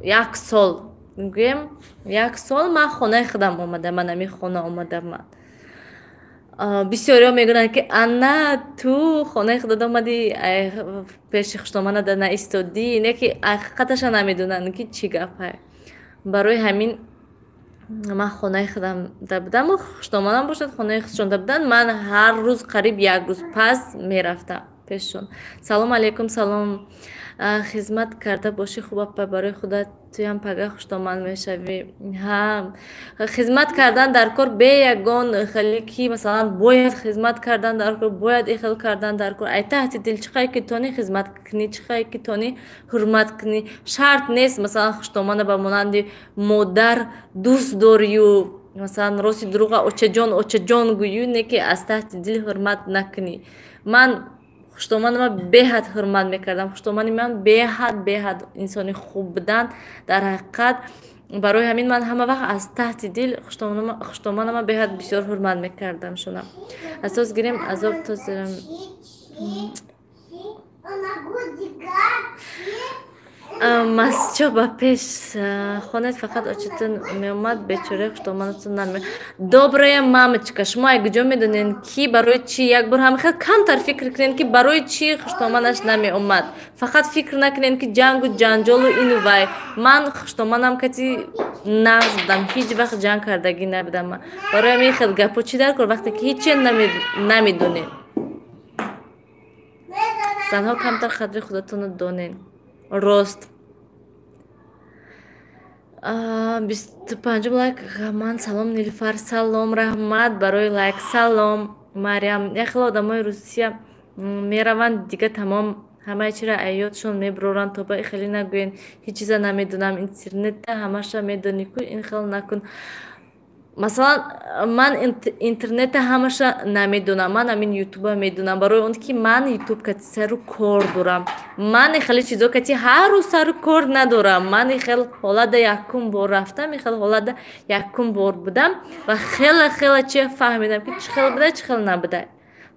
یک سال میگویم 1 سال من خونه خودم اومده. من همین خونه اومده. من бисёриҳо мегӯянд ки анна ту хонаи худода омадӣ пеши хуштомада наистодӣ, не ки ҳақиқаташа намедонанд ки чӣ гапе. барои ҳамин ман хонаи худамда будам, хуштомадам бошад хонаи худшонда буданд, ман ҳар рӯз қариб як рӯз пас мерафтам пешшон. Салом алейкум, салом. Хизмат карда бошӣ хуб апа, барои худат туям пага хуштомад мешавӣ. Хизмат кардан дар кор бе ягон хеле ки масалан бояд хизмат кардан дар кор, бояд ихел кардан дар кор. Ай таҳти дил чӣ қадр ки тони хизмат кунӣ, чӣ қадр ки тони ҳурмат кунӣ. Шарт нест масалан хуштомада ба монанди модар дӯст дорию, масалан рости дурӯға очаҷон гӯю, не ки аз таҳти дил ҳурмат накунӣ. Ман хуштомади ман беҳад ҳурмат мекардам. Хуштомади ман беҳад инсони хуб буданд дар ҳақиқат. барои ҳамин ман ҳама вақт аз таҳти дил хуштомада ман беҳад бисёр ҳурмат мекардам шуна. Асос гирем азоб то зирам. Масчо ба пеш хонат фақат очитон меомад бечораи хуштомадатон наме. Добрая мамочка, шумо айгуҷо медонен ки барои чӣ як бор ҳам хел камтар фикр кунен ки барои чӣ хуштомадаш намеомад. Фақат фикр накунен ки ҷангу ҷанҷолу ину вай. Ман хуштомадам кати нағз будам, ҳеҷ вақт ҷанг кардагӣ набудам. Барои ҳамин хел гапо чӣ дар кор вақте ки ҳеҷ намедонен. занҳо камтар қадри худатонро донен. Рост 25 лайк ман. Салом Нилуфар, салом, раҳмат барои лайк. Салом Мариам. Яхело одамои Русия мераванд дига тамом ҳамаи чиро айётшон мебуроранд то ба хеле нагӯен ҳеҷ чиза намедонам, интернетда ҳамаша медони ку ин хел накун. Масалан ман интернетта ҳамаша намедонам, ман амин ютуба медонам, барои он ки ман ютуб кати сару кор дорам. Ман хеле чизо кати ҳар рӯз сару кор надорам. Ман хел ҳолада якум бор рафтам, хел ҳолада якум бор будам ва хеле чи фаҳмидам ки чӣ хел буда, чӣ хел набуда.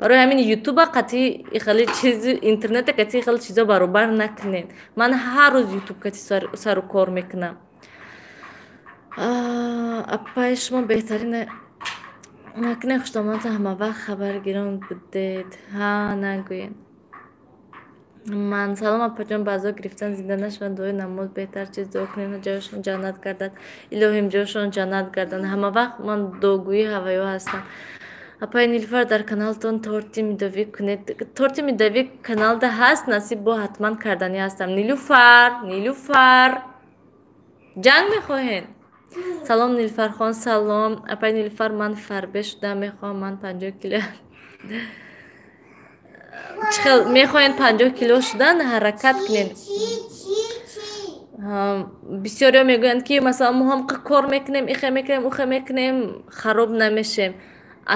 барои ҳамин ютуба қати хеле чизи интернетта кати хеле чизо баробар накунен. Ман ҳар рӯз ютуб кати сару кор мекунам. апай шумо беҳтарин накне хуштомадатон ҳама вақт хабаргирон будед. Нагӯен. ман салом апаҷон, баъзо гирифтан зинда нашаванд, дуои намоз беҳтар чиз дуо кунем ҷойшон ҷаннат гардад. илоҳим ҷойшон ҷаннат гарданд. ҳама вақт ман дуогӯи ҳаваё ҳастам. апай Нилуфар дар каналтон торти мидовӣ кунед. Торти мидовӣ каналда ҳаст, насиб бо ҳатман карданӣ ҳастам. Нилуфар ҷанг мехоҳен? салом Нилуфархон, салом. апай Нилуфар, ман фарбе шуда мехоҳам, ман 50 кило. чихел мехоҳен 50 кило шудан ҳаракат кунед. бисёриҳо мегӯянд ки масалан мо ҳам кор мекунем, ихе мекунем, ухе мекунем, хароб намешем.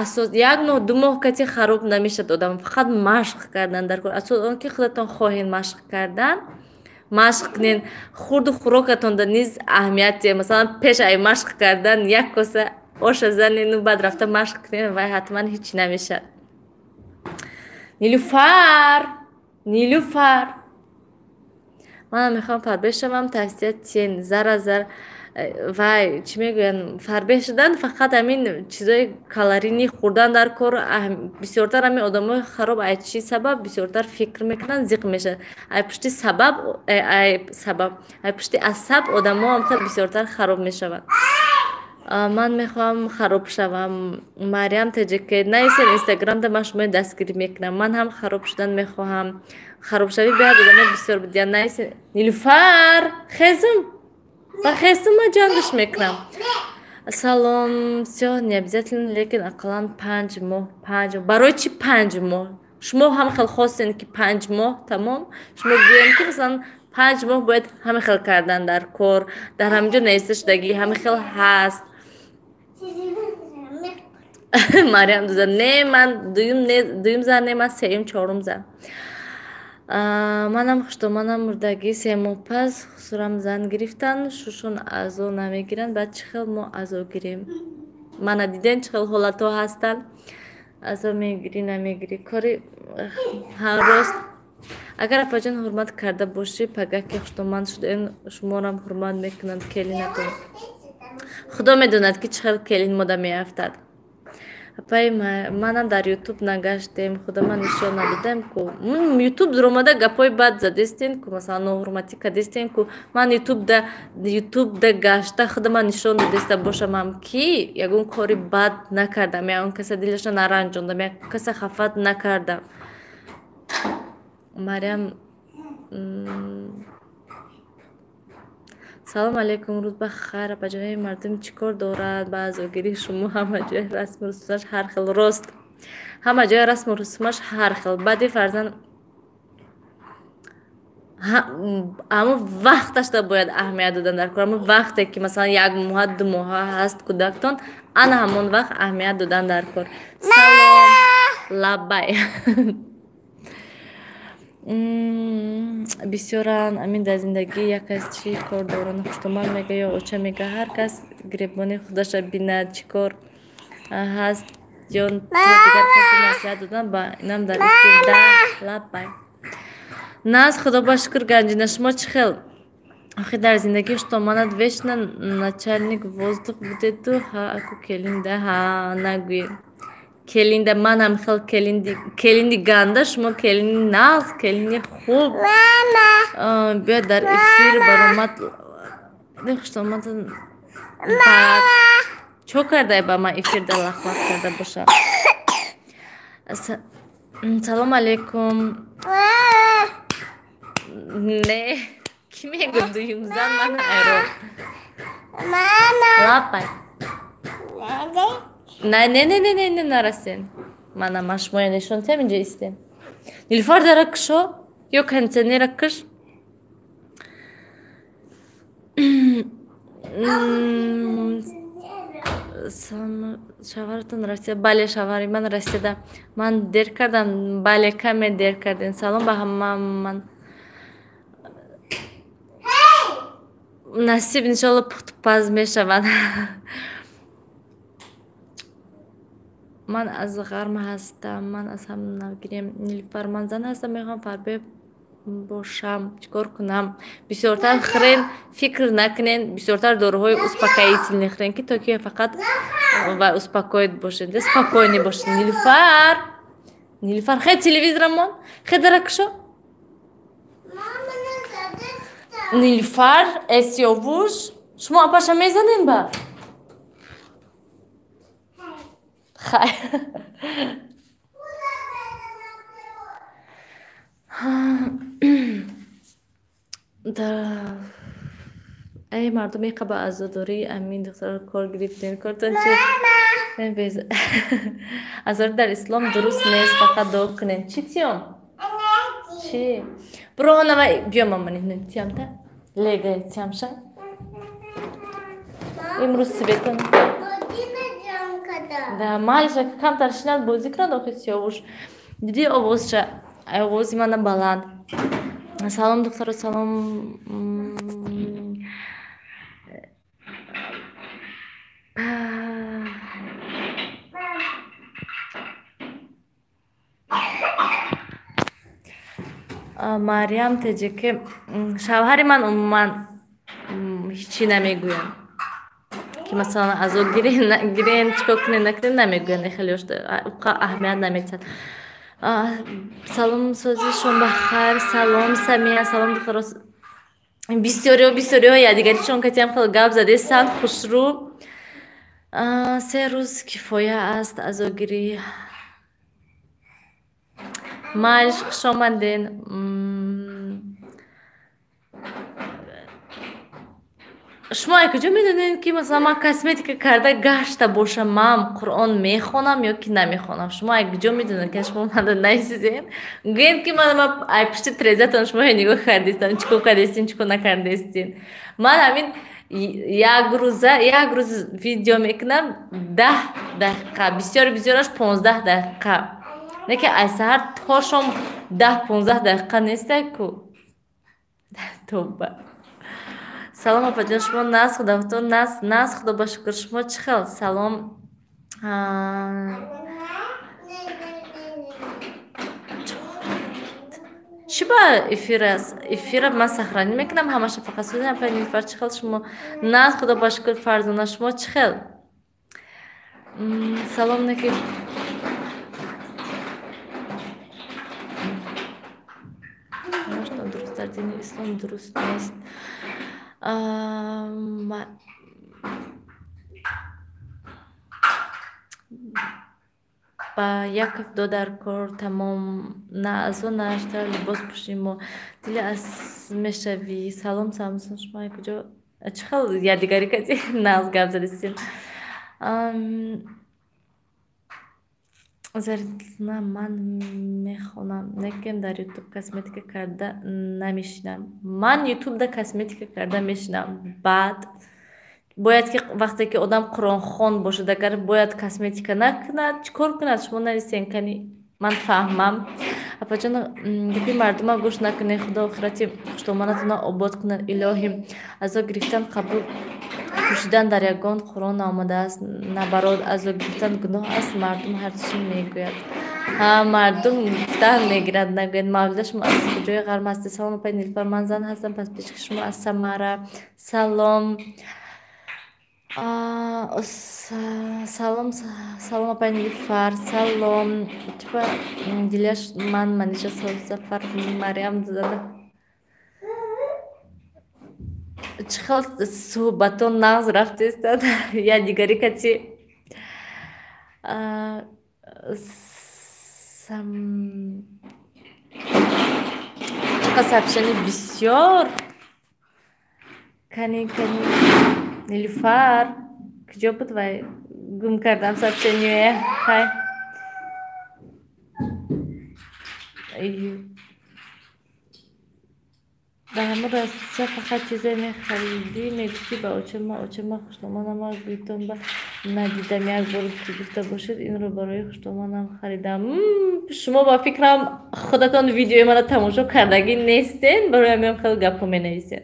асос як моҳ ду моҳ кати хароб намешад одам, фақат машқ кардан дар кор. асос он ки худатон хоҳен машқ кардан, машқ кунен. хурду хӯрокатонда низ аҳамияте. Масалан пеш ай машқ кардан як коса оша занену баъд рафта машқ кунен, вай ҳатман ҳеҷ намешад. Нилуфар ман мехоҳам фарбе шавам, тавсия тиен заразар. вай чӣ мегӯянд, фарбе шудан фақат амин чизои калорийни хӯрдан дар кор. бисёртар амин одамои хароб ай чӣ сабаб бисёртар фикр мекунанд, зиқ мешад. ай пушти пушти асаб одамоам хел бисёртар хароб мешаванд. ман мехоҳам хароб шавам. Мариам таҷике. наисен инстаграмда ман шумои дастгирӣ мекунам. ман ҳам хароб шудан мехоҳам. харобшавӣ беҳад одамо бисёр будиянд. наисен Нилуфар хезум ба хестум ма ҷангш мекунам. салом. всё не обязательно, лекин ақаллан 5 моҳ. барои чӣ 5 моҳ? шумо ҳам хел хостен ки 5 моҳ тамом. шумо гӯем ки масалан 5 моҳ бояд ҳама хел кардан дар кор, дар ҳамаҷо наиста шудагӣ ҳама хел ҳаст. Мариам дуза не ман дуюм зан не ман сеюм чорум зан. манам хуштомадам мурдагӣ 3 моҳ пас сурам зан гирифтан, шушон азо намегиранд. баъд чӣ хел мо азо гирем? мана диден чӣ хел ҳолатҳо ҳастанд. азо мегирӣ намегирӣ кори рост. агар апаҷон ҳурмат карда бошӣ, пагаки хуштомад шудаен шуморам ҳурмат мекунанд. келинатон худо медонад ки чӣ хел келин мода меафтад. апай манам дар ютуб нагаштем худама нишон надодем ку ютуб зуромада гапои бад задистин ку масалан ноҳурматӣ кадистин ку ман ютубда гашта худама нишон додиста бошамам ки ягон кори бад накардам ягон каса дилаша наранҷондам ягон каса хафат накардам. Мариам салом алейкум, рӯз бахайр. Ба ҷои мардум чӣ кор дорад? Ба азогирии шумо ҳама ҷои расму русумаш ҳар хел. Рост, ҳама ҷои расму русумаш ҳар хел. Баъди фарзанд ҳамун вақташда бояд аҳамият додан дар кор. Ҳамун вақте ки масалан 1 моҳа 2 моҳа ҳаст кӯдактон, ана ҳамон вақт аҳамият додан дар кор. Салом лаббай. Бисёран амин дар зиндагӣ як кас чӣ кор дорад хуштумал мега ё оча мега ҳар кас гиребони худаша бинад чӣ кор ҳаст ё дигар касро насиҳат додан ба инам дар эфир лаббай. Нас худо ба шукр ганҷина шумо чӣ хел? Охир дар зиндагии штоманат вечно начальник воздух будеду ҳа аку келинда ҳа нагӯи келинда манам хел келинди ганда шумо келини нағз келини хуб биёд дар эфир баромад хушомад чо кардай ба ман эфирда лахлах карда боша. Салом алейкум. Не ки мегӯ дуюмзан ман айро лапай не нарасен манама шумоя нишонтем инҷа истем. Нилуфар дара кушо ё кондитсионера кыш. Шаваратон Россия. Бале шавари ман Россияда. Ман дер кардам. Бале каме дер кардем. Салом ба ҳамаман. Насиб иншалло пухтупаз мешавад. Ман аз ғарма ҳастам. Ман аз ҳам навгирем. Нилуфар ман зан ҳастам. Мехоҳам фарбе бошам. Чӣ кор кунам? Бисёртар хӯрен, фикр накунен. Бисёртар дороҳои успокоительный хӯрен ки то ки фақат ва успокоит бошед. Спокойни бошед. Нилуфар хе телевизорамон хе дара кушо. Нилуфар эсёвуш шумо апаша мезанен ба хай ای مردم قبا عزاداری امین دختر کار گرفتین کارتون چی عزاداری در اسلام درست نیست فقط دعا کنین چی تیام چی برو نما بیا مامانی تیام تا لگه تیام شد امروز سبتون да малиша кам таршинат бозӣ кунад охир сиёвуш дидӣ овозша овози мана баланд. Салом духтаро салом. Мариам теҷеке шавҳари ман умуман ҳичӣ намегӯям ки масалан азо гирен чикор кунен накунен намегӯянд хеле аҳамият наметиҳад. Салом созишон бахайр. Салом Самия. Салом духтаро бисёриҳо ядигаришон катиам хел гап задестанд хушрӯ. 3 рӯз кифоя аст азогирӣ. Малиш хушомаден. шумо куҷо медонед ки масалан ман косметика карда гашта бошам ман Қуръон мехонам ё ки намехонам? Шумо куҷо медонед ки шумо мана наисизен гӯем ки ман ай пушти трезатон шумо нигоҳ кардистан чӣ кор кардистин чӣ кор накардистин. Ман ҳамин як рӯз видео мекунам 10 дақиқа бисёраш 15 дақиқа не ки аз саҳар то шом 10-15 дақиқа нестак ку тоба. Салом апаҷон шумо нас худовтон нас худо ба шукр шумо чӣ хел? Салом чӣ ба эфир аст? Эфира ман сахранӣ мекунам ҳамаша фақат сӯзам апа Нилуфар чӣ хел шумо? Нас худо ба шукр фарзона шумо чӣ хел? Салом неки дуруст дар дини ислом дуруст нест. Ба 1 ҳафта дар кор тамом на аз он на аштар либос пӯшиму дили аз мешавӣ. Салом шумо куҷо чӣ хел ядигари каси нағз гап задистин. Зарина ман мехонам некем дар ютуб косметика карда намешинам. Ман ютубда косметика карда мешинам. Баъд бояд ки вақте ки одам қуронхон бошад агар бояд косметика накунад чӣ кор кунад? Шумо нависен кани ман фаҳмам. Апаҷон гапи мардума гӯш накунед. Худо охирати хушомонатона обод кунад. Илоҳи азо гирифтан қабул кушидан дар ягон Қуръон омадааст. Набарод азо гирифтан гуноҳ аст. Мардум ҳар чӣ мегӯяд. Мардум гуфтан мегирад нагӯяд. Мавлида шумо аз куҷои ғарм ҳастед? Салом апай Нилуфар, ман зан ҳастам. Пас пешки шумо аз Самара. Салом. Салом апай Нилуфар. Салом. Типа диляш ман Маниша Сафар Мариам дада. Чӣ хел суҳбатон нағз рафтест? Я дигари кати сообщений бисёр. Кани Нилуфар куҷо буд? Вай гум кардам сообщение. Хай дар ҳамон растча фақат чизе мехаридӣ мегуфтӣ ба очама хушноманам гӯйтон ба надидам як бор ки гуфта бошед инро барои хушноманам харидам. Шумо ба фикрам худатон видеои мана тамошо кардагӣ нестен, барои ҳамин хел гапҳо менависед.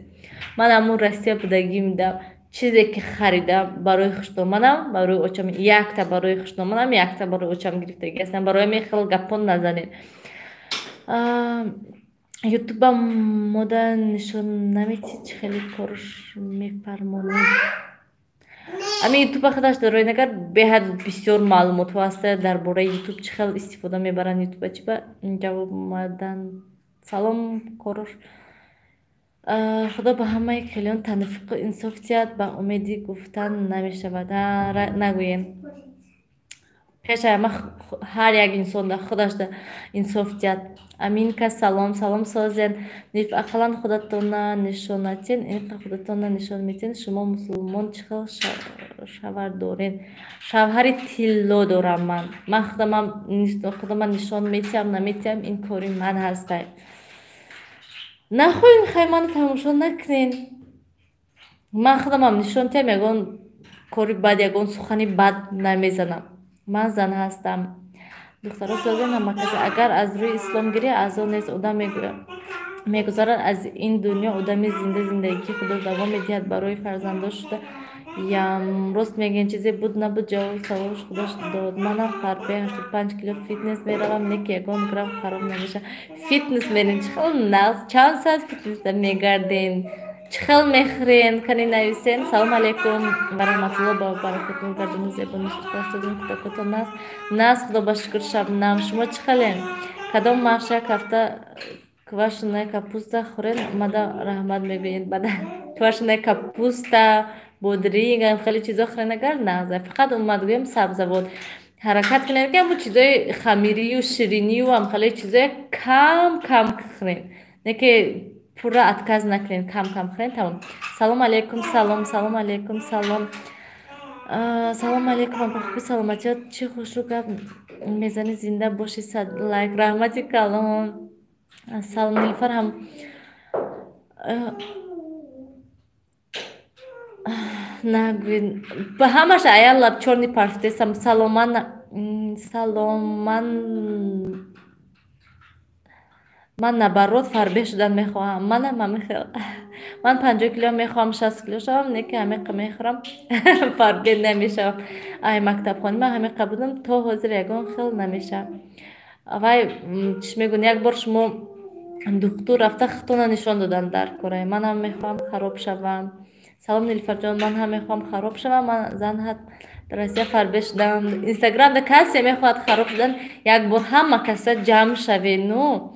Ман ҳамун Россия будагимда чизе ки харидам барои хушноманам, барои очам, якта барои хушноманам, якта барои очам гирифтагӣ ҳастам. Барои ҳамин хел гапҳо назанед. ютуба мода нишон наметид чӣ хеле корш мефармонед? Ами ютуба худаш дарои нагар беҳад бисёр маълумотҳо ҳастад дар бораи ютуб чӣ хел истифода мебаранд ютуба чӣ ба ҷавоб омадан. Салом корош. худо ба ҳамаи хелиён танфиқу инсоф диҳад. Ба умеди гуфтан намешавад. Нагӯем. пеши ҳама ҳар як инсон худашда инсоф диҳад. Аминка салом. Салом созен. Ниф ақалан худатона нишонатен. Инқа худатона нишон метен. Шумо мусулмон чӣ хел шавар дорен? Шавҳари тилло дорам ман. Ман худаман нишон метиҳам наметиҳам ин кори ман ҳастай. Нахоҳин хай ман тамошо накунен. Ман худамам нишон диҳам ягон кори бад ягон сухани бад намезанам. Ман зан ҳастам. духтаро созен ҳамакасе агар аз рӯи исломгирӣ азо нест одам мегузарад аз ин дунё. Одами зинда зиндагии худо давом медиҳад барои фарзандон шуда. Рост мегӯен чизе буд набуд ҷавоби саволаш худаш дод. Манам фарбе 85 кило фитнес меравам. Неки ягон грамм хароб намешавам. Фитнес мерен чӣ хел нағз чанд соат фитнесда мегарден? чӣ хел мехӯрен? Кани нависен. Салом алейкум ва раҳматулло ба баракатун гардони зебони супастодин кӯдакотон аст. Нас худо ба шукр шабнам. Шумо чӣ хелен? Кадом махш як ҳафта квашеная капуста хӯрен? Мада раҳмат мегӯед. Бада квашеная капуста бодринг хеле чизо хӯрен агар нағз. Фақат умад гӯем сабзавот ҳаракат кунед ки ҳамн чизои хамирию ширинию ҳам хеле чизои кам хӯрен. Неки пурра отказ накунед, кам хӯрен. Тамом. Салом алейкум. Салом алейкум. Салом алейкум. Абахуби саломатиёт чӣ хушу гап мезани зинда боши 100 лайк. Раҳмати калон. Салом Нилуфар ҳам нагӯед. Ба ҳамаш аяллаб чорни парфтесам. Саломан ман набарот фарбеҳ шудан мехоҳам. Манам ҳамихел. Ман 50 кило мехоҳам 60 кило шавам. Неки ҳамиқа мехӯрам. Фарбеҳ намешавам. Ай мактабхони ман ҳамиқа будам то ҳозир ягон хел намешавам. Вай чӣ мегӯянд як бор шумо духтур рафта хитона нишон додан дар кора. Манам мехоҳам хароб шавам. Салом Нилуфарҷон, ман ҳам мехоҳам хароб шавам. Ман зан дар Россия фарбе шудам. Инстаграмда касе мехоҳад хароб шудан, як бор ҳама каса ҷамъ шавену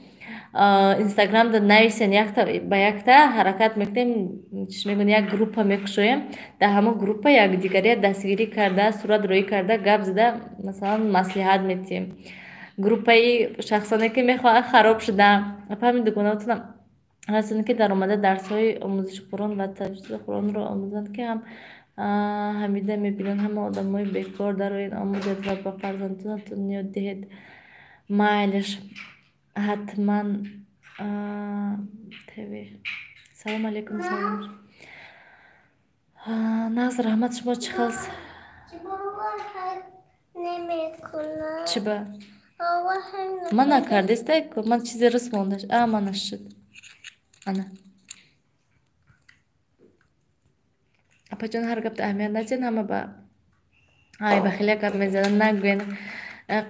инстаграмда нависен, якта ба якта ҳаракат мекунем, чӣ мегӯянд, як группа мекушоем. Дар ҳамон группа якдигаре дастгирӣ карда, суратроӣ карда, гап зада, масалан маслиҳат метиҳем. Группаи шахсоне ки мехоҳанд хароб шуда, ҳамин дугонаотонам расоне ки даромада дарсҳои омӯзиши Қуръон ва таҷвиди Қуръонро омӯзанд, ки ҳамида мебинанд ҳама одамои бекор дароед омӯзед ва ба фарзандонатон ёд диҳед. Майлиш ҳатман салом алейкум. Салом нағз раҳмат. шумо чӣ хас? Чӣ ба ман накардеста? Ман чизе рус мондаш. Манаш шуд. Ана апаҷон ҳар гапда аҳамият надиҳед, ҳама ба хеле гап мезананд. Нагӯен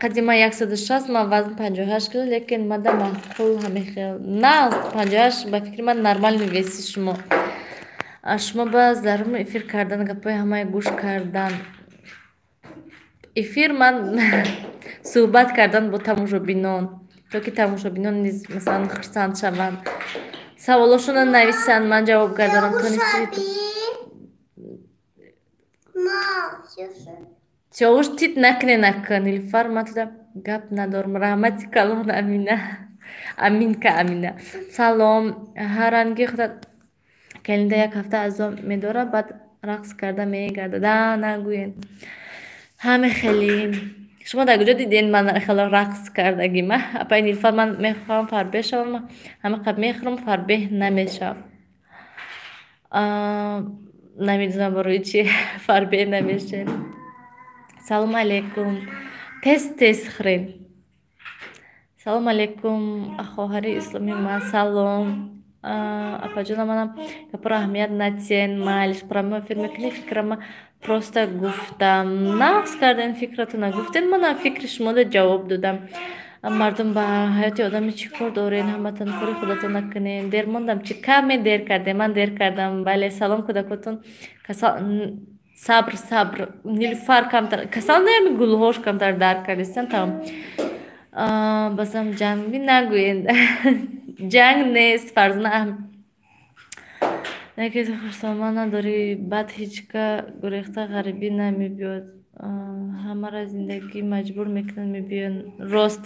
қадима 160, ман вазн 58 кило, лекин мада маъқул ҳамехел. Нағз 58 ба фикри ман нормални веси шумо. Шумо ба зарур эфир кардан, гапҳои ҳамаи гӯш кардан. Эфир ман суҳбат кардан бо тамошобинон, то ки тамошобинон низ масалан хурсанд шаванд, саволошонро нависанд, ман ҷавоб гарданам. Чавуш тит накне накун Нилуфар, ман туда гап надорам. Раҳмати калон Амина. Аминка Амина. Салом. Ҳаранги худа келинда як ҳафта азо медора, баъд рақс карда мегардад. Нагӯен. Ҳаме хеле шумо дар куҷо диден ман хеле рақс кардагима? Апай Нилуфар, ман мехоҳам фарбеҳ шавам, ҳама қаб мехӯрам, фарбеҳ намешавам. Намедонам барои чӣ фарбеҳ намешавем. Салом алейкум. Тез хӯрен. Салом алейкум хоҳари исломи ман. Салом. Апаҷона, манам гапро аҳамият надиҳен. Майлиш прямой эфир мекунӣ, фикрама просто гуфтам. Нағз кардан фикратона гуфтен, манам фикри шуморо ҷавоб додам. Мардум ба ҳаёти одами чӣ кор дорен? Ҳама танкори худатон накунен. Дер мондам чӣ? Каме дер кардем. Ман дер кардам. Бале, салом кӯдакотон. Сабр. Нилуфар камтар. Касал наями гулҳош камтар дарк кардестан. Тамом. Басам ҷанг нагӯед. Ҷанг нест. Фарзана яке хушсалма надори, баъд ҳечка гурехта ғарибӣ намебиёд. Ҳамара зиндагӣ маҷбур мекунанд мебиён. Рост.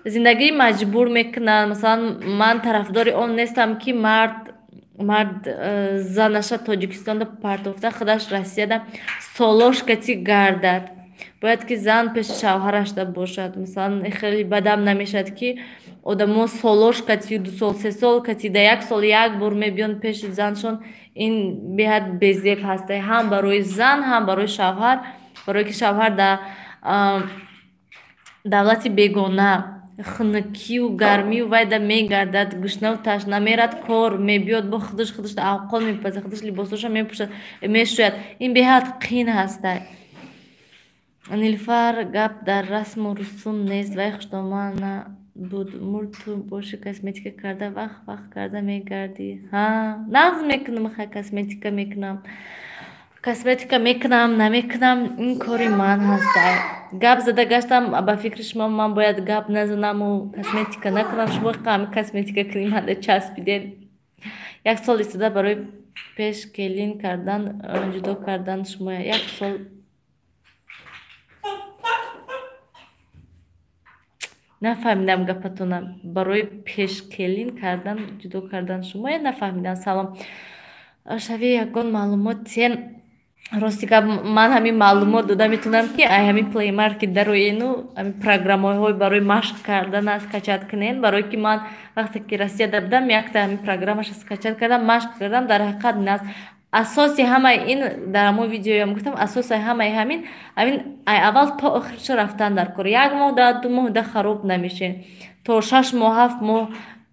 Зиндагӣ маҷбур мекунанд. Масалан, ман тарафдори он нестам ки мард занаша Тоҷикистонда партофта худаш Россияда солошкатӣ гардад. Бояд ки зан пеши шавҳарашда бошад. Масалан, хеле бадам намешад ки одамо солошкатӣ 2 сол 3 сол катида 1 сол як бор мебиёнд пеши заншон. Ин беҳад безеб ҳаст, ҳам барои зан, ҳам барои шавҳар. Барое ки шавҳар дар давлати бегона хунукию гармию вайда мегардад, гушнаву ташна мерад, кор мебиёд, бо худаш авқон мепазад, худаш либосоша мепӯшад, мешӯяд. Ин беҳад қин ҳаста. Нилуфар, гап дар расму русум нест. Вай хушномана буд. Мурту боши косметика карда вақт карда мегардӣ. Нағз мекунам, косметика мекунам, намекунам. Ин кори ман ҳаста. Гап зада гаштам ба фикри шумо, ман бояд гап назанаму косметика накунам. Шумо қами косметика кунем ҳада часпидед. 1 сол истода барои пеш келин кардан, ҷудо кардан шумо 1 сол. Нафаҳмидам гапатона. Барои пешкелин кардан, ҷудо кардан шумо нафаҳмидам. Салом. Шави ягон маълумотен. Рости гап, ман ҳамин маълумот дода метавонам ки ҳамин плеймарки дароену ҳамин программаҳои барои машқ кардан аст качат кунен. Барое ки ман вақте ки Россияда будам, якта ҳамин программаша скачат кардам, машқ кардам. Дар ҳақиқат нест. Асоси ҳамаи ин дар ҳамон видеоям гуфтам, асоси ҳамаи ҳамин аввал то охирша рафтан дар кор. 1 моҳ да 2 моҳ да хароб намешен. То 6 моҳ 7 моҳ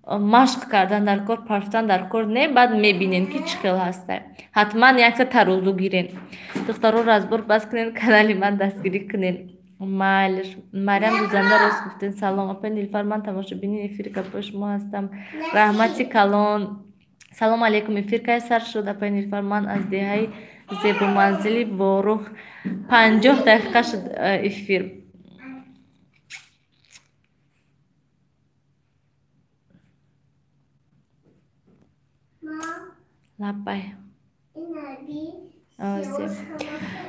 машқ кардан дар кор, парфтан дар кор не, баъд мебинен ки чӣ хел ҳаста. Ҳатман якта тарозу гирен. Духтароро аз бор бас кунен, канали ман дастгирӣ кунен. Майлиш. Мариям Дузанда рост гуфтен. Салом. Апа Нилуфар, ман тамошобини эфири гапҳои шумо ҳастам. Раҳмати калон. Салом алейкум. Эфир кай сар шуд? Апа Нилуфар, ман аз деҳаи Зебу манзили ворух 50 дақиқа шуд эфир. Лапай.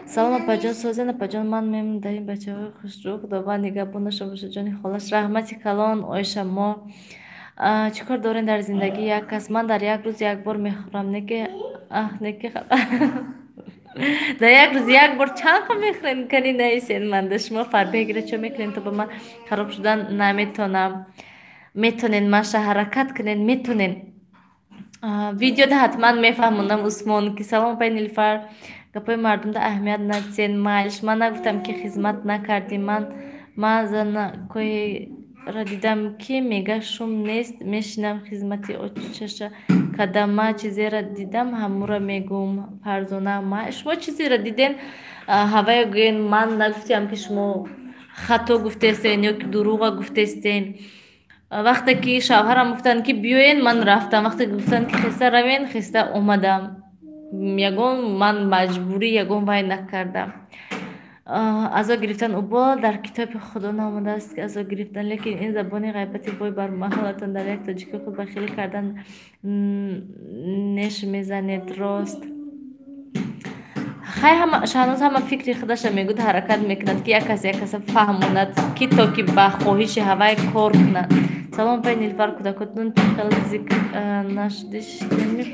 Салом апаҷон, Созен апаҷон, ман мемонам дар ин бачаҳои хушрӯ. Худованд нигоҳбонашон бошад ҷони холаш. Раҳмати калон Ойша, мо чӣ кор дорем дар зиндагӣ? Як кас. Ман дар як рӯз як бор мехӯрам. Неки дар як рӯз як бор чанд хел мехӯрем? Кани наисен манда шумо фарбе гира чо мекунем то ба ман хароб шудан наметонам. Метонен маша ҳаракат кунен, метонен. Видеода ҳатман мефаҳмонам Усмон ки салом пай Нилуфар, гапои мардумда аҳамият надсен. Майлш, ман нагуфтам ки хизмат накардим. Ман занакоиро дидам ки мега шум нест, мешинам хизмати очаша кадама чизеро дидам, ҳамуро мегӯм. Фарзона, шумо чизеро диден? Ҳавая гӯен ман нагуфтам ки шумо хато гуфтестен ё ки дурӯға гуфтестен. Вақте ки шавҳарам гуфтанд ки биёен, ман рафтам. Вақте гуфтанд ки хиста равен, хиста омадам. Ягон ман маҷбурӣ ягон вай накардам. Азо гирифтан убо дар китоби Худо намудааст ки азо гирифтан, лекин ин забони ғайбати вой бар маҳолатон дар як тоҷики худ ба хеле кардан неш мезанед. Рост хай ҳанӯз ҳама фикри худаша мегӯд ҳаракат мекунад ки як каса фаҳмонад ки то ки ба хоҳиши ҳавай кор кунад. Салом пай Нилуфар, кӯдакотон хел зикр нашуди шиками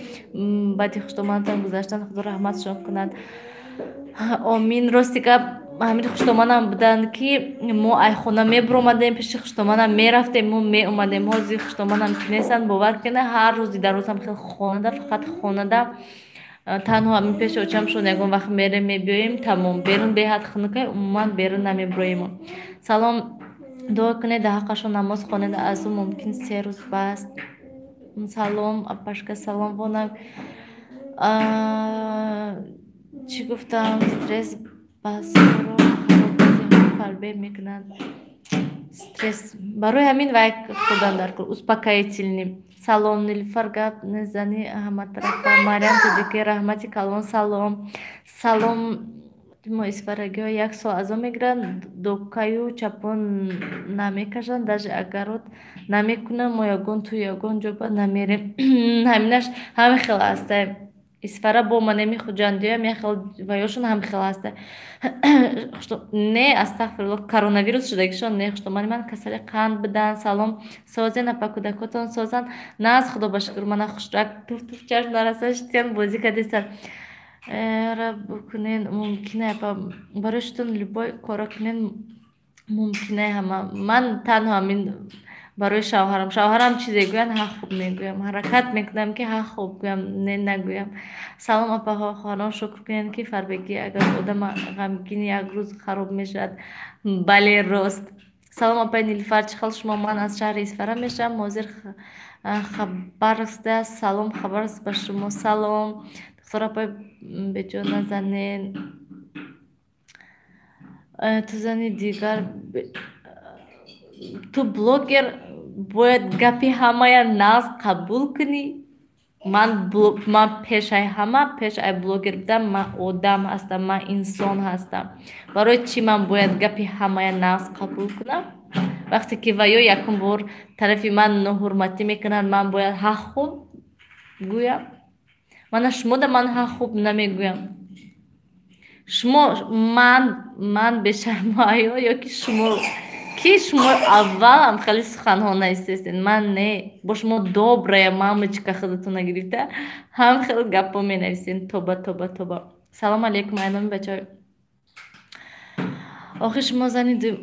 баъди хуштомадатон гузаштанд. Худо раҳматшон кунад. Омин. Рости гап ҳамин хуштомадам буданд ки мо айхона мебуромадем, пеши хуштомадам мерафтем, мо меомадем. ҳозир хуштомадам ки нестанд. Бовар кунед ҳар рӯзи дар рӯзам хел хонада, фақат хонада. Танҳо ҳамин пеши очамшон ягон вақт мерем мебиёем, тамом. Берун беҳад хунукай, умуман берун намебуроем. Салом, дуо кунед дар ҳаққашон намоз хонеда аз ӯ мумкин 3 рӯз баст. Салом апашка, салом вонак. Чӣ гуфтам? Стресс басоро фарбе мекунад. Стресс барои ҳамин вай хӯрдан дар кор успокоительный. Салом Нилуфар, гап незани ҳаматарафа. Мариам Тоҷики, раҳмати калон. Салом мо исфарагиҳо 1 сол азо мегиранд, докаю чапон намекашанд, даже агарот намекунам, мо ягон ту ягон ҷо ба намерем. Ҳаминаш ҳамин хел астай. Исфара бо ма немихуҷандиям яхел ваёшон ҳам хел аста. Не, астағфируллоҳ, коронавирус шудагишон не хуштомади ман касали қанд буданд. Салом Созен апа, кӯдакотон Созан наз худо ба шукр мана хушрак туф чашм нарасаштиан бозӣ кардестанд. Эра букунен мумкина апа, барои шутон любой кора кунен мумкина ҳама. Ман танҳо ҳамин барои шавҳарам чизе гӯянд ҳа хуб мегӯям, ҳаракат мекунам ки ҳа хуб гӯям, не нагӯям. Салом апаҳо, хоҳонам шукр кунед ки фарбегӣ агар одам ғамгин як рӯз хароб мешавад. Бале, рост. Салом апаи Нилуфар, чӣ хел шумо? Ман аз шаҳри Исфара мешавам, ҳозир хабарст аст. Салом, хабарст ба шумо. Салом духтур апай, беҷо назанен. Ту зани дигар, ту блогер, бояд гапи ҳамая нағз қабул кунӣ. Ман пешай ҳама, пешай блогер будам, ман одам ҳастам, ман инсон ҳастам. Барои чӣ ман бояд гапи ҳамая нағз қабул кунам? Вақте ки ваё якум бор тарафи ман ноҳурматӣ мекунад, ман бояд ҳа хуб гӯям? Мана шумода ман ҳа хуб намегӯям. Шумо ман бешармаё ё ки шумо шумо аввалам хеле суханҳо наистестен. Ман не, бо шумо добрая мамочка худатона гирифта ҳам хел гапо менависен. Тоба. Салом алейкум айноми бачаҳо. Охир шумо зани дум.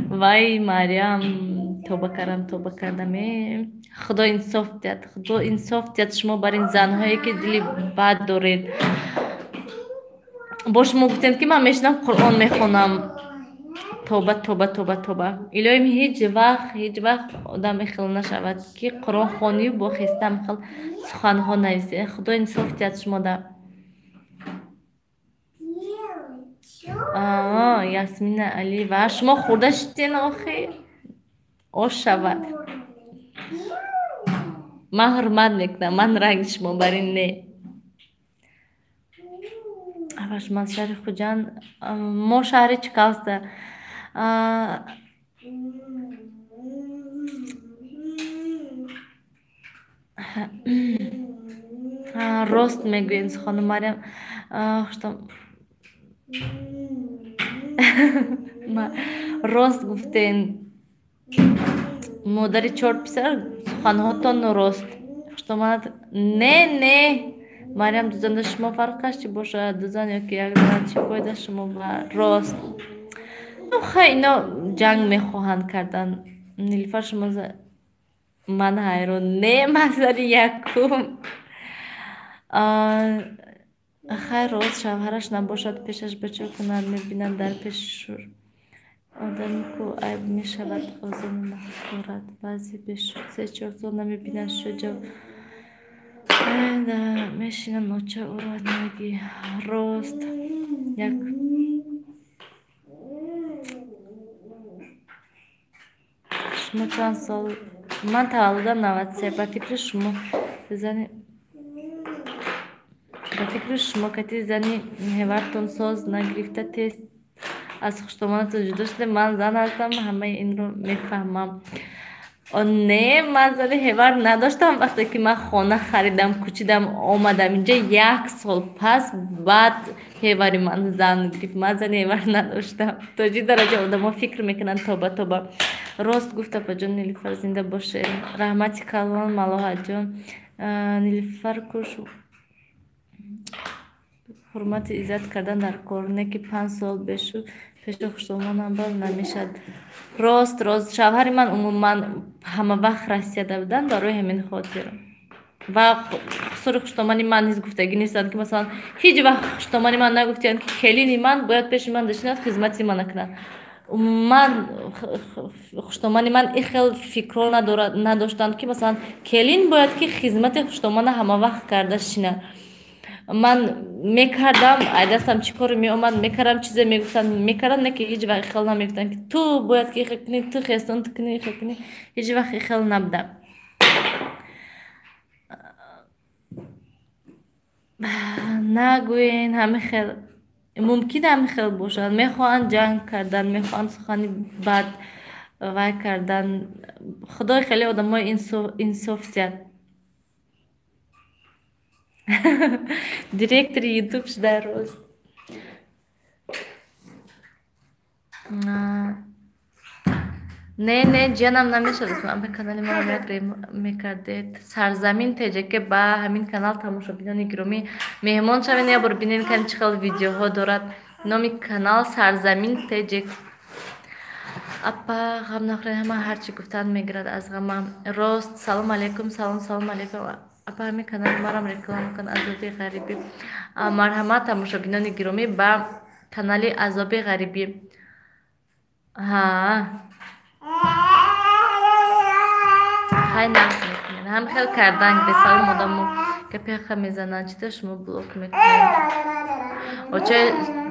Вай Мариам, тоба кардам. Худо инсоф диҳад шумо бар ин занҳое ки дили бад доред. Бо шумо гуфтем ки ман мешинам Қуръон мехонам. Тоба. Илоҳим ҳеҷ вақт одам ихел нашавад ки Қуръон хонию бо хестам хел суханҳо нависе. Худо инсоф диҳад шумода. Ясмина Алиева, шумо хӯрда шуден охир? Ош шавад. Ман ҳурмат мекунам, ман ранги шумо бар ин не. Абашмаз шаҳри Хуҷанд. Мо шаҳри Чикалста. Рост мегӯед хонум Марьям. Рост гуфтен. модари 4 писар суханҳотон рост. Хуштомад. Не Марьям дузанда шумо фарқаш чӣ бошад? Дузан ёки як зан чӣ фоида шумо ба рост? Хай ино ҷанг мехоҳанд кардан. Нилуфар шумо ман ҳайрон. Не мазари якум. Хай рост шавҳараш набошад пешаш ба чӣ кунад? Мебинад дар пеши шур одаме ку айб мешавад озону нахӯрад. Баъзе бешуд 3-4 сол намебинад шуҷав мешинад ноча ӯро наги рост як шумо чанд сол? Ман таваллудам 93. Ба фикри шумо зани ба фикри шумо кати зани ҳевартон соз нагирифта тест аз хуштомадатон ҷудо шуда. Ман зан ҳастам, ҳамаи инро мефаҳмам. Не, ман зани ҳевар надоштам. Вақте ки ман хона харидам, кӯчидам, омадам инҷа 1 сол пас, баъд ҳевари ман зан гирифт. Ман зани ҳевар надоштам. То ҷи дараҷа одамо фикр мекунанд тоба. Рост гуфт апаҷон. Нилуфар зинда боше. Раҳмати калон Малоҳаҷон. Нилуфар куш ҳурмати иззат кардан дар кор, не ки 5 сол бешу пешо хуштомадам бал намешад. Рост шавҳари ман умуман ҳама вақт расияда будан барои ҳамин хотир. Ва қусури хуштомани ман низ гуфтагӣ нестанд ки масалан ҳеҷ вақт хуштомани ман нагуфтанд ки келини ман бояд пеши ман дашинад, хизмати ман накунад. Умуман хуштомани ман ин хел фикро надоштанд ки масалан келин бояд ки хизмати хуштомана ҳама вақт карда шинад. Ман мекардам, айдастам чӣ коре меомад, мекардам чизе мегуфтанд, мекардам, не ки ҳеҷ вақт хел намегуфтанд ки ту бояд ки хел кунӣ, ту хестон кунӣ, хел кунӣ. Ҳеҷ вақт хел набуда. Нагӯен ҳамин хел мумкин ҳамин хел бошад. Мехоҳанд ҷанг кардан, мехоҳанд сухани бад вай кардан. Худои хеле одамои инсофзияд. Директори ютуб шуда рост. Не ҷиянам намешад. Ама канали маро мекардед. Сарзамин TJK ба ҳамин канал тамошобинони гиромӣ меҳмон шавед. Я бор бинед кан чӣ хел видеоҳо дорад. Номи канал Сарзамин TJK. Апа ғам нахӯред, ҳама ҳарчи гуфтанд мегирад аз ғамам. Рост. Салом алейкум. Салом алейкум. Апа ҳамин канали марам реклама кун. Азоби ғарибӣ. Марҳамат тамошобинони гиромӣ ба канали Азоби ғарибӣ. Хай нақс мекунед. Ҳам хел карданг бесалом одамо гапи ҳаққа мезананд. Чида шумо блок мекунед? Оча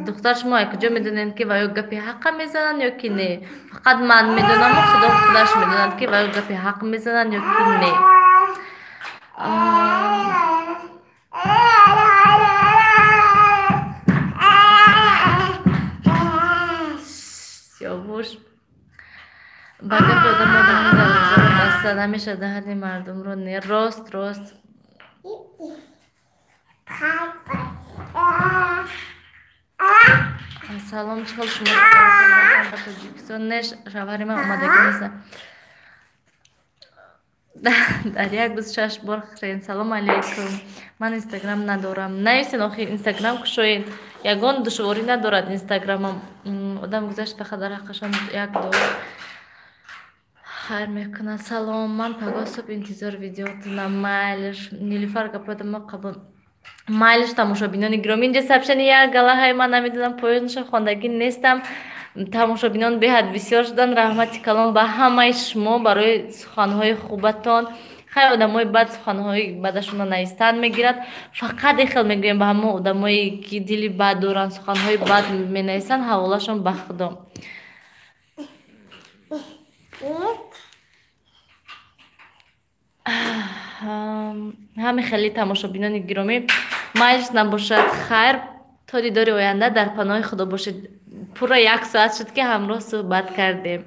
духтар шумо ай куҷо медонед ки ваё гапи ҳаққа мезананд ё ки не? Фақат ман медонаму худаш медонад ки ваё гапи ҳаққ мезананд ё ки не. Сиёвуш ба гапи одамо баста намешад даҳани мардумро. Не рост. Салом, чӣ хел шумо? Ба Тоҷикистон не шавҳари ман омадагӣ неста. Дар 1-6 бор хирен. Салом алейкум. Ман инстаграм надорам. Нависен охир инстаграм кушоед. Ягон душворӣ надорад инстаграмам. Одам гузашт фақат дар ҳаққашон як доллар хайр мекунад. Салом, ман паго субҳ интизор видеотонам. Майлш. Нилуфар гаподама қабул. Майлш тамошобинони гиромӣ, инҷа сабшани як галаҳай ман намедонам поёнашо хондагӣ нестам. Тамошобинон беҳад бисёр шудан. Раҳмати калон ба ҳамаи шумо барои суханҳои хубатон. Хай одамои бад суханҳои бадашона навистан мегирад. Фақат хел мегӯям ба ҳама одамое ки дили бад доранд, суханҳои бад менависанд, ҳаволашон ба худо. ҳамин хели тамошобинони гиромӣ, майлш набошад хайр. تا دیدار آینده در پناه خدا باشید. پورا 1 ساعت شد که همراه صحبت کردیم.